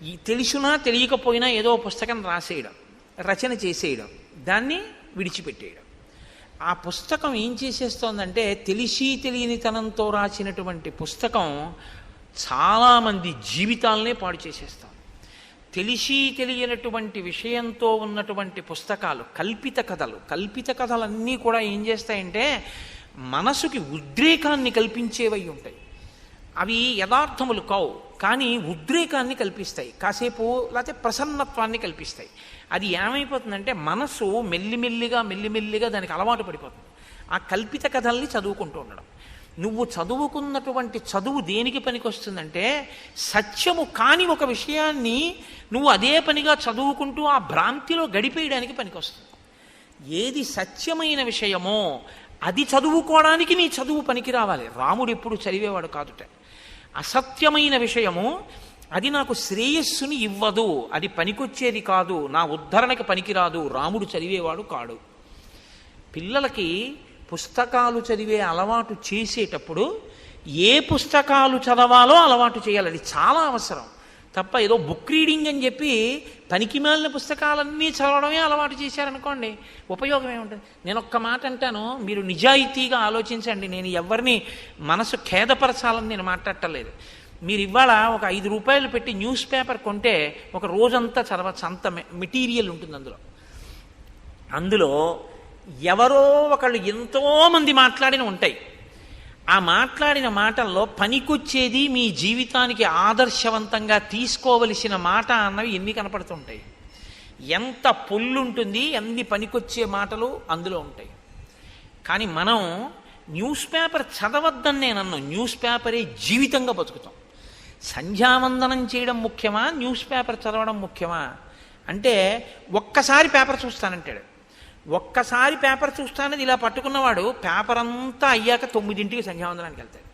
Speaker 1: ఈ తెలిసినా తెలియకపోయినా ఏదో పుస్తకం రాసేయడం, రచన చేసేయడం, దాన్ని విడిచిపెట్టేయడం. ఆ పుస్తకం ఏం చేసేస్తోందంటే తెలిసి తెలియనితనంతో రాసినటువంటి పుస్తకం చాలామంది జీవితాలనే పాడు చేసేస్తాం. తెలిసి తెలియనటువంటి విషయంతో ఉన్నటువంటి పుస్తకాలు, కల్పిత కథలన్నీ కూడా ఏం చేస్తాయంటే మనసుకి ఉద్రేకాన్ని కల్పించేవై ఉంటాయి. అవి యథార్థములు కావు, కానీ ఉద్రేకాన్ని కల్పిస్తాయి, కాసేపు లేకపోతే ప్రసన్నత్వాన్ని కల్పిస్తాయి. అది ఏమైపోతుందంటే మనసు మెల్లిమెల్లిగా దానికి అలవాటు పడిపోతుంది. ఆ కల్పిత కథల్ని చదువుకుంటూ ఉండడం. నువ్వు చదువుకున్నటువంటి చదువు దేనికి పనికొస్తుందంటే సత్యము కాని ఒక విషయాన్ని నువ్వు అదే పనిగా చదువుకుంటూ ఆ భ్రాంతిలో గడిపేయడానికి పనికొస్తుంది. ఏది సత్యమైన విషయమో అది చదువుకోవడానికి నీ చదువు పనికి రావాలి. రాముడు ఎప్పుడు చదివేవాడు కాదుట. అసత్యమైన విషయము అది నాకు శ్రేయస్సుని ఇవ్వదు, అది పనికొచ్చేది కాదు, నా ఉద్ధరణకి పనికిరాదు, రాముడు చదివేవాడు కాడు. పిల్లలకి పుస్తకాలు చదివే అలవాటు చేసేటప్పుడు ఏ పుస్తకాలు చదవాలో అలవాటు చేయాలి. అది చాలా అవసరం. తప్ప ఏదో బుక్ రీడింగ్ అని చెప్పి పనికిమాలిన పుస్తకాలన్నీ చదవడమే అలవాటు చేశారనుకోండి, ఉపయోగం ఏముంటుంది? నేను ఒక్క మాట అంటాను, మీరు నిజాయితీగా ఆలోచించండి. నేను ఎవరిని మనసు ఖేదపరచాలని నేను మాట్లాడటలేదు. మీరు ఇవాళ ఒక 5 రూపాయలు పెట్టి న్యూస్ పేపర్ కొంటే ఒక రోజంతా చదవచ్చు, అంత మెటీరియల్ ఉంటుంది అందులో ఎవరో ఒకళ్ళు ఎంతోమంది మాట్లాడిన ఉంటాయి. ఆ మాట్లాడిన మాటల్లో పనికొచ్చేది, మీ జీవితానికి ఆదర్శవంతంగా తీసుకోవలసిన మాట అన్నవి ఎన్ని కనపడుతుంటాయి. ఎంత పొల్లుంటుంది, ఎన్ని పనికొచ్చే మాటలు అందులో ఉంటాయి. కానీ మనం న్యూస్ పేపర్ చదవద్దని నేను అన్నాను, న్యూస్ పేపరే జీవితంగా బతుకుతాం. సంధ్యావందనం చేయడం ముఖ్యమా, న్యూస్ పేపర్ చదవడం ముఖ్యమా అంటే ఒక్కసారి పేపర్ చూస్తానంటాడు. ఒక్కసారి పేపర్ చూస్తానది ఇలా పట్టుకున్నవాడు పేపర్ అంతా అయ్యాక 9ంటికి సంధ్యావందనానికి వెళ్తాడు.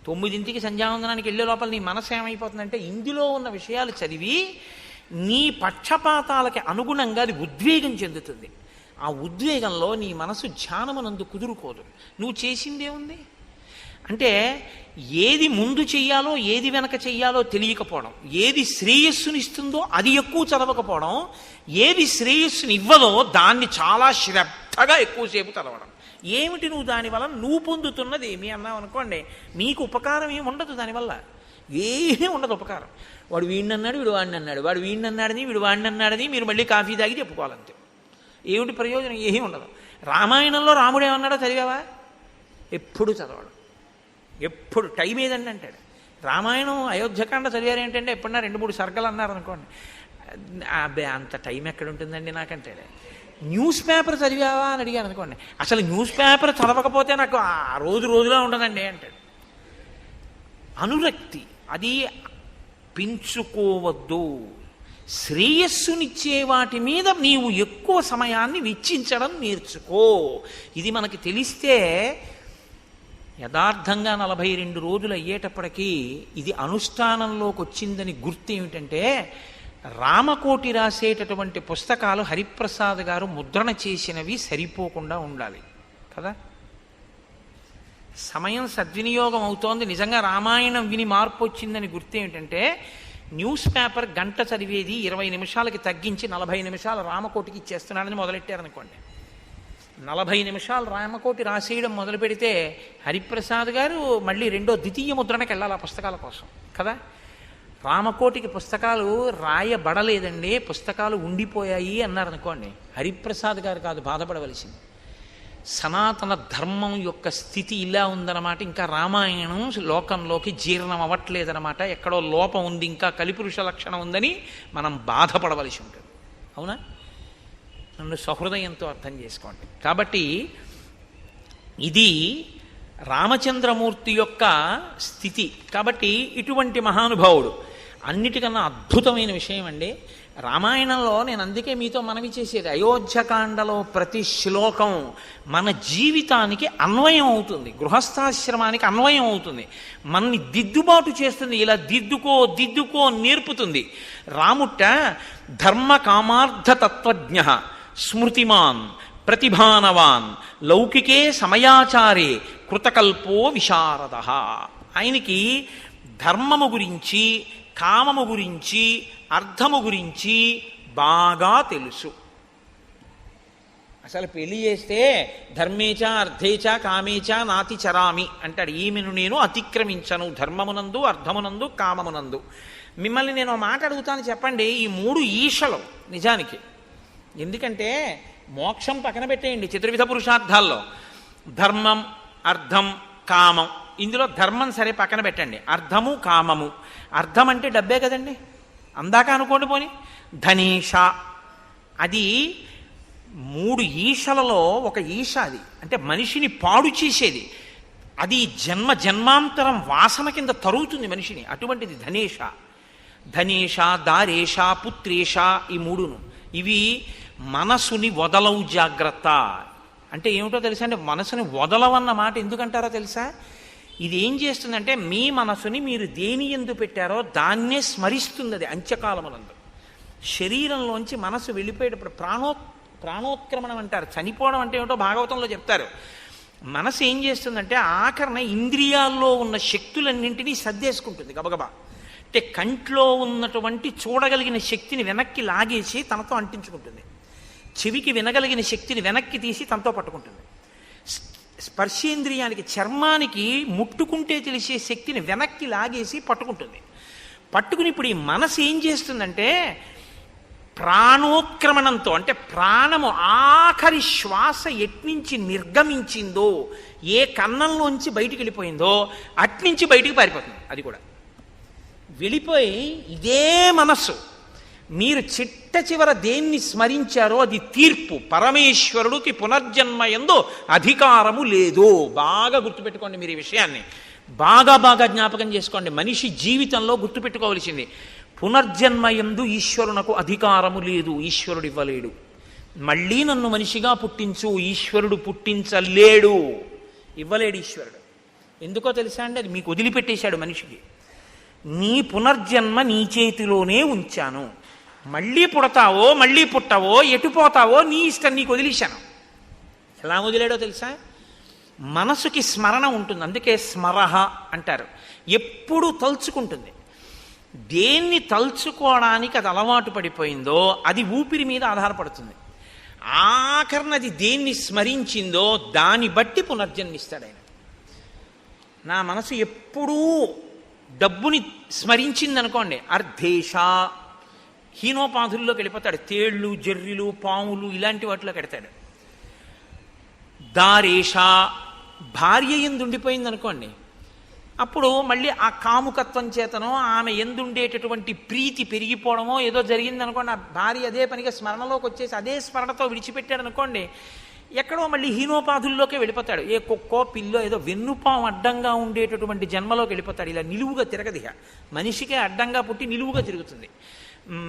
Speaker 1: 9ంటికి సంధ్యావందనానికి వెళ్ళే లోపల నీ మనసు ఏమైపోతుందంటే ఇందులో ఉన్న విషయాలు చదివి నీ పక్షపాతాలకి అనుగుణంగా అది ఉద్వేగం చెందుతుంది. ఆ ఉద్వేగంలో నీ మనసు ధ్యానమునందు కుదురుకోదు. నువ్వు చేసిందేముంది అంటే ఏది ముందు చెయ్యాలో ఏది వెనక చెయ్యాలో తెలియకపోవడం, ఏది శ్రేయస్సునిస్తుందో అది ఎక్కువ చదవకపోవడం, ఏది శ్రేయస్సుని ఇవ్వదో దాన్ని చాలా శ్రద్ధగా ఎక్కువసేపు చదవడం. ఏమిటి నువ్వు దానివల్ల నువ్వు పొందుతున్నది ఏమి అన్నావు అనుకోండి, మీకు ఉపకారం ఏమి ఉండదు దానివల్ల, ఏమీ ఉండదు ఉపకారం. వాడు వీడినన్నాడు, వీడు వాడిని అన్నాడు, వాడు వీడినన్నాడని వీడు వాడిని అన్నాడని మీరు మళ్ళీ కాఫీ తాగి చెప్పుకోవాలంతే. ఏమిటి ప్రయోజనం? ఏమీ ఉండదు. రామాయణంలో రాముడు ఏమన్నాడో చదివావా? ఎప్పుడు చదవడం, ఎప్పుడు టైం ఏదండి అంటాడు. రామాయణం అయోధ్యకాండ చదివారు ఏంటంటే ఎప్పుడన్నా 2-3 సర్గలు అన్నారు అనుకోండి, అబ్బే అంత టైం ఎక్కడ ఉంటుందండి నాకంటాడు. న్యూస్ పేపర్ చదివావా అని అడిగాను అనుకోండి, అసలు న్యూస్ పేపర్ చదవకపోతే నాకు ఆ రోజులా ఉండదండి అంటాడు. అనురక్తి అది పెంచుకోవద్దు. శ్రేయస్సునిచ్చే వాటి మీద నీవు ఎక్కువ సమయాన్ని వెచ్చించడం నేర్చుకో. ఇది మనకి తెలిస్తే యథార్థంగా 42 రోజులు అయ్యేటప్పటికీ ఇది అనుష్ఠానంలోకి వచ్చిందని గుర్తు ఏమిటంటే, రామకోటి రాసేటటువంటి పుస్తకాలు హరిప్రసాద్ గారు ముద్రణ చేసినవి సరిపోకుండా ఉండాలి కదా. సమయం సద్వినియోగం అవుతోంది. నిజంగా రామాయణం విని మార్పు వచ్చిందని గుర్తు ఏమిటంటే, న్యూస్ పేపర్ గంట చదివేది 20 నిమిషాలకి తగ్గించి 40 నిమిషాలు రామకోటికి ఇచ్చేస్తున్నాడని మొదలెట్టారనుకోండి. 40 నిమిషాలు రామకోటి రాసేయడం మొదలు పెడితే హరిప్రసాద్ గారు మళ్ళీ ద్వితీయ ముద్రణకి వెళ్ళాలి ఆ పుస్తకాల కోసం కదా. రామకోటికి పుస్తకాలు రాయబడలేదండి, పుస్తకాలు ఉండిపోయాయి అన్నారనుకోండి, హరిప్రసాద్ గారు కాదు బాధపడవలసింది, సనాతన ధర్మం యొక్క స్థితి ఇలా ఉందన్నమాట. ఇంకా రామాయణం లోకంలోకి జీర్ణం అవ్వట్లేదన్నమాట. ఎక్కడో లోపం ఉంది, ఇంకా కలిపురుష లక్షణం ఉందని మనం బాధపడవలసి ఉంటుంది. అవునా? నన్ను సహృదయంతో అర్థం చేసుకోండి. కాబట్టి ఇది రామచంద్రమూర్తి యొక్క స్థితి. కాబట్టి ఇటువంటి మహానుభావుడు. అన్నిటికన్నా అద్భుతమైన విషయం అండి రామాయణంలో, నేను అందుకే మీతో మనవి చేసేది, అయోధ్యకాండలో ప్రతి శ్లోకం మన జీవితానికి అన్వయం అవుతుంది, గృహస్థాశ్రమానికి అన్వయం అవుతుంది, మనని దిద్దుబాటు చేస్తుంది. ఇలా దిద్దుకో నేర్పుతుంది. రాముట్ట ధర్మ కామార్థ తత్వజ్ఞ స్మృతిమాన్ ప్రతిభానవాన్ లౌకికే సమయాచారే కృతకల్పో విశారద. ఆయనకి ధర్మము గురించి, కామము గురించి, అర్థము గురించి బాగా తెలుసు. అసలు పెళ్లి చేస్తే ధర్మేచ అర్థేచ కామేచ నాతి చరామి అంటాడు. ఈమెను నేను అతిక్రమించను ధర్మమునందు, అర్థమునందు, కామమునందు. మిమ్మల్ని నేను మాట అడుగుతాను, చెప్పండి, ఈ 3 ఈశలు నిజానికి. ఎందుకంటే మోక్షం పక్కన పెట్టేయండి, చతుర్విధ పురుషార్థాల్లో ధర్మం, అర్థం, కామం. ఇందులో ధర్మం సరే పక్కన పెట్టండి, అర్థము, కామము. అర్థం అంటే డబ్బే కదండి, అందాక అనుకోండి. పోని ధనేష, అది 3 ఈశలలో ఒక ఈశ. అది అంటే మనిషిని పాడు చేసేది. అది జన్మాంతరం వాసన కింద తరుగుతుంది మనిషిని. అటువంటిది ధనేష. ధనేష, దారేష, పుత్రేష, ఈ 3ను. ఇవి మనసుని వదలవు జాగ్రత్త. అంటే ఏమిటో తెలుసా అండి, మనసుని వదలవన్న మాట ఎందుకంటారో తెలుసా? ఇది ఏం చేస్తుందంటే మీ మనసుని మీరు దేని ఎందు పెట్టారో దాన్నే స్మరిస్తుంది. అది అంత్యకాలమునందు శరీరంలోంచి మనసు వెళ్ళిపోయేటప్పుడు ప్రాణోత్క్రమణం అంటారు. చనిపోవడం అంటే ఏమిటో భాగవతంలో చెప్తారు. మనసు ఏం చేస్తుందంటే ఆఖరణ ఇంద్రియాల్లో ఉన్న శక్తులన్నింటినీ సర్దేసుకుంటుంది గబగబా. అంటే కంట్లో ఉన్నటువంటి చూడగలిగిన శక్తిని వెనక్కి లాగేసి తనతో అంటించుకుంటుంది. చెవికి వినగలిగిన శక్తిని వెనక్కి తీసి తనతో పట్టుకుంటుంది. స్పర్శేంద్రియానికి, చర్మానికి ముట్టుకుంటే తెలిసే శక్తిని వెనక్కి లాగేసి పట్టుకుంటుంది. పట్టుకుని ఇప్పుడు ఈ మనసు ఏం చేస్తుందంటే ప్రాణోత్క్రమణంతో, అంటే ప్రాణము ఆఖరి శ్వాస ఎట్నుంచి నిర్గమించిందో, ఏ కన్నంలోంచి బయటికి వెళ్ళిపోయిందో అట్నుంచి బయటికి పారిపోతుంది. అది కూడా వెళ్ళిపోయి ఇదే మనస్సు మీరు చిట్ట చివర దేన్ని స్మరించారో అది తీర్పు. పరమేశ్వరుడికి పునర్జన్మయందు అధికారము లేదు. బాగా గుర్తుపెట్టుకోండి మీరు ఈ విషయాన్ని. బాగా జ్ఞాపకం చేసుకోండి. మనిషి జీవితంలో గుర్తుపెట్టుకోవలసింది, పునర్జన్మయందు ఈశ్వరునకు అధికారము లేదు. ఈశ్వరుడు ఇవ్వలేడు. మళ్ళీ నన్ను మనిషిగా పుట్టించు, ఈశ్వరుడు పుట్టించలేడు, ఇవ్వలేడు ఈశ్వరుడు. ఎందుకో తెలుసా అండి, అది మీకు వదిలిపెట్టేశాడు మనిషికి. నీ పునర్జన్మ నీ చేతిలోనే ఉంచాను. మళ్ళీ పుడతావో మళ్ళీ పుట్టవో ఎటుపోతావో నీ ఇష్టం, నీకు వదిలేశాను. ఎలా వదిలేడో తెలుసా? మనసుకి స్మరణ ఉంటుంది. అందుకే స్మరహ అంటారు. ఎప్పుడూ తలుచుకుంటుంది. దేన్ని తలుచుకోవడానికి అది అలవాటు పడిపోయిందో అది ఊపిరి మీద ఆధారపడుతుంది. ఆఖరినది దేన్ని స్మరించిందో దాన్ని బట్టి పునర్జన్మిస్తాడు ఆయన. నా మనసు ఎప్పుడూ డబ్బుని స్మరించిందనుకోండి, అర్ధేష హీనోపాధుల్లోకి వెళ్ళిపోతాడు. తేళ్ళు, జర్రిలు, పాములు ఇలాంటి వాటిలోకి వెడతాడు. దారేష భార్య ఎందుండిపోయింది అనుకోండి, అప్పుడు మళ్ళీ ఆ కాముకత్వం చేతనో ఆమె ఎందుండేటటువంటి ప్రీతి పెరిగిపోవడమో ఏదో జరిగిందనుకోండి, ఆ భార్య అదే పనిగా స్మరణలోకి వచ్చేసి అదే స్మరణతో విడిచిపెట్టాడు అనుకోండి, ఎక్కడో మళ్ళీ హీనోపాధుల్లోకే వెళ్ళిపోతాడు. ఏ కుక్కో పిల్లో ఏదో వెన్నుపాము అడ్డంగా ఉండేటటువంటి జన్మలోకి వెళ్ళిపోతాడు. ఇలా నిలువుగా తిరగదిగా. మనిషికే అడ్డంగా పుట్టి నిలువుగా తిరుగుతుంది,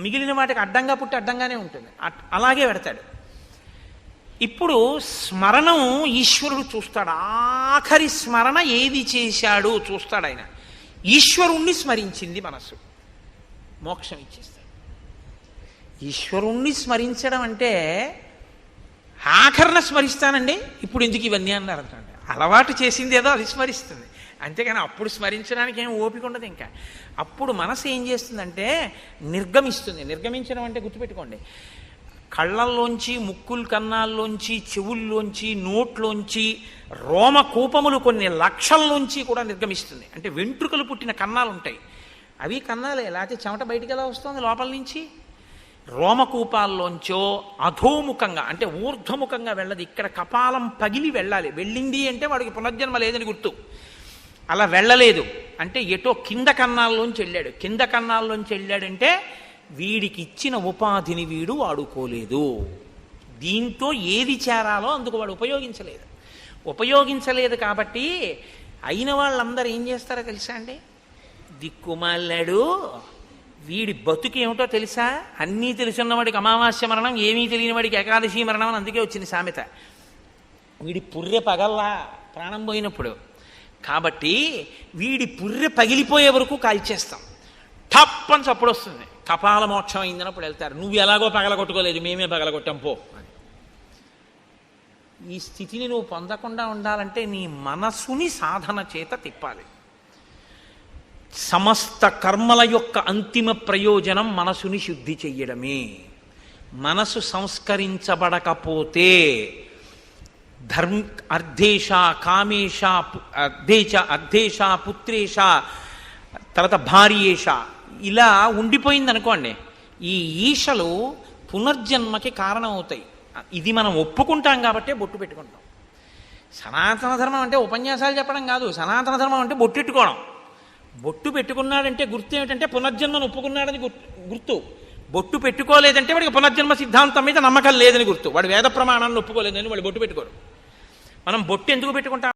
Speaker 1: మిగిలిన వాటికి అడ్డంగా పుట్టి అడ్డంగానే ఉంటుంది. అలాగే పెడతాడు. ఇప్పుడు స్మరణం ఈశ్వరుడు చూస్తాడు. ఆఖరి స్మరణ ఏది చేశాడో చూస్తాడు ఆయన. ఈశ్వరుణ్ణి స్మరించింది మనసు, మోక్షం ఇచ్చేస్తాడు. ఈశ్వరుణ్ణి స్మరించడం అంటే ఆఖరణ స్మరిస్తానండి, ఇప్పుడు ఎందుకు ఇవన్నీ అన్నారు అంటాడు. అలవాటు చేసింది ఏదో అది స్మరిస్తుంది, అంతేగాని అప్పుడు స్మరించడానికి ఏం ఓపిక ఉండదు. ఇంకా అప్పుడు మనసు ఏం చేస్తుందంటే నిర్గమిస్తుంది. నిర్గమించడం అంటే గుర్తుపెట్టుకోండి, కళ్ళల్లోంచి, ముక్కుల కన్నాల్లోంచి, చెవుల్లోంచి, నోట్లోంచి, రోమకూపములు కొన్ని లక్షల్లోంచి కూడా నిర్గమిస్తుంది. అంటే వెంట్రుకలు పుట్టిన కన్నాలు ఉంటాయి, అవి కన్నాలే. లేకపోతే చెమట బయటికి ఎలా వస్తుంది లోపల నుంచి? రోమకూపాల్లోంచో అధోముఖంగా అంటే ఊర్ధ్వముఖంగా వెళ్ళదు, ఇక్కడ కపాలం పగిలి వెళ్ళాలి. వెళ్ళింది అంటే వాడికి పునర్జన్మ లేదని గుర్తు. అలా వెళ్ళలేదు అంటే ఎటో కింద కన్నాల్లోంచి వెళ్ళాడు. కింద కన్నాల్లోంచి వెళ్ళాడంటే వీడికి ఇచ్చిన ఉపాధిని వీడు వాడుకోలేదు. దీంతో ఏది చేరాలో అందుకు వాడు ఉపయోగించలేదు కాబట్టి అయిన వాళ్ళందరూ ఏం చేస్తారో తెలుసా అండి? దిక్కుమాలాడు, వీడి బతుకు ఏమిటో తెలుసా? అన్నీ తెలుసున్నవాడికి అమావాస్య మరణం, ఏమీ తెలియని వాడికి ఏకాదశి మరణం అని అందుకే వచ్చింది సామెత. వీడి పుర్రె పగల్లా ప్రాణం పోయినప్పుడు. కాబట్టి వీడి పుర్రె పగిలిపోయే వరకు కాల్చేస్తాం. టప్ అని చప్పుడు వస్తుంది, కపాల మోక్షం అయిందన్నప్పుడు వెళ్తారు. నువ్వు ఎలాగో పగలగొట్టుకోలేదు, మేమే పగలగొట్టాం పో. ఈ స్థితిని నువ్వు పొందకుండా ఉండాలంటే నీ మనసుని సాధన చేత తిప్పాలి. సమస్త కర్మల యొక్క అంతిమ ప్రయోజనం మనసుని శుద్ధి చెయ్యడమే. మనసు సంస్కరించబడకపోతే అర్ధేష కామేష అర్ధేష పుత్రేష తర్వాత భార్యేష ఇలా ఉండిపోయింది అనుకోండి, ఈ ఈశలు పునర్జన్మకి కారణం అవుతాయి. ఇది మనం ఒప్పుకుంటాం కాబట్టే బొట్టు పెట్టుకుంటాం. సనాతన ధర్మం అంటే ఉపన్యాసాలు చెప్పడం కాదు, సనాతన ధర్మం అంటే బొట్టెట్టుకోవడం. బొట్టు పెట్టుకున్నాడంటే గుర్తు ఏమిటంటే పునర్జన్మను ఒప్పుకున్నాడని గుర్తు. బొట్టు పెట్టుకోలేదంటే వాడికి పునర్జన్మ సిద్ధాంతం మీద నమ్మకం లేదని గుర్తు. వాడు వేద ప్రమాణాన్ని ఒప్పుకోలేదని వాడు బొట్టు పెట్టుకోడు. మనం బొట్టు ఎందుకు పెట్టుకుంటాం?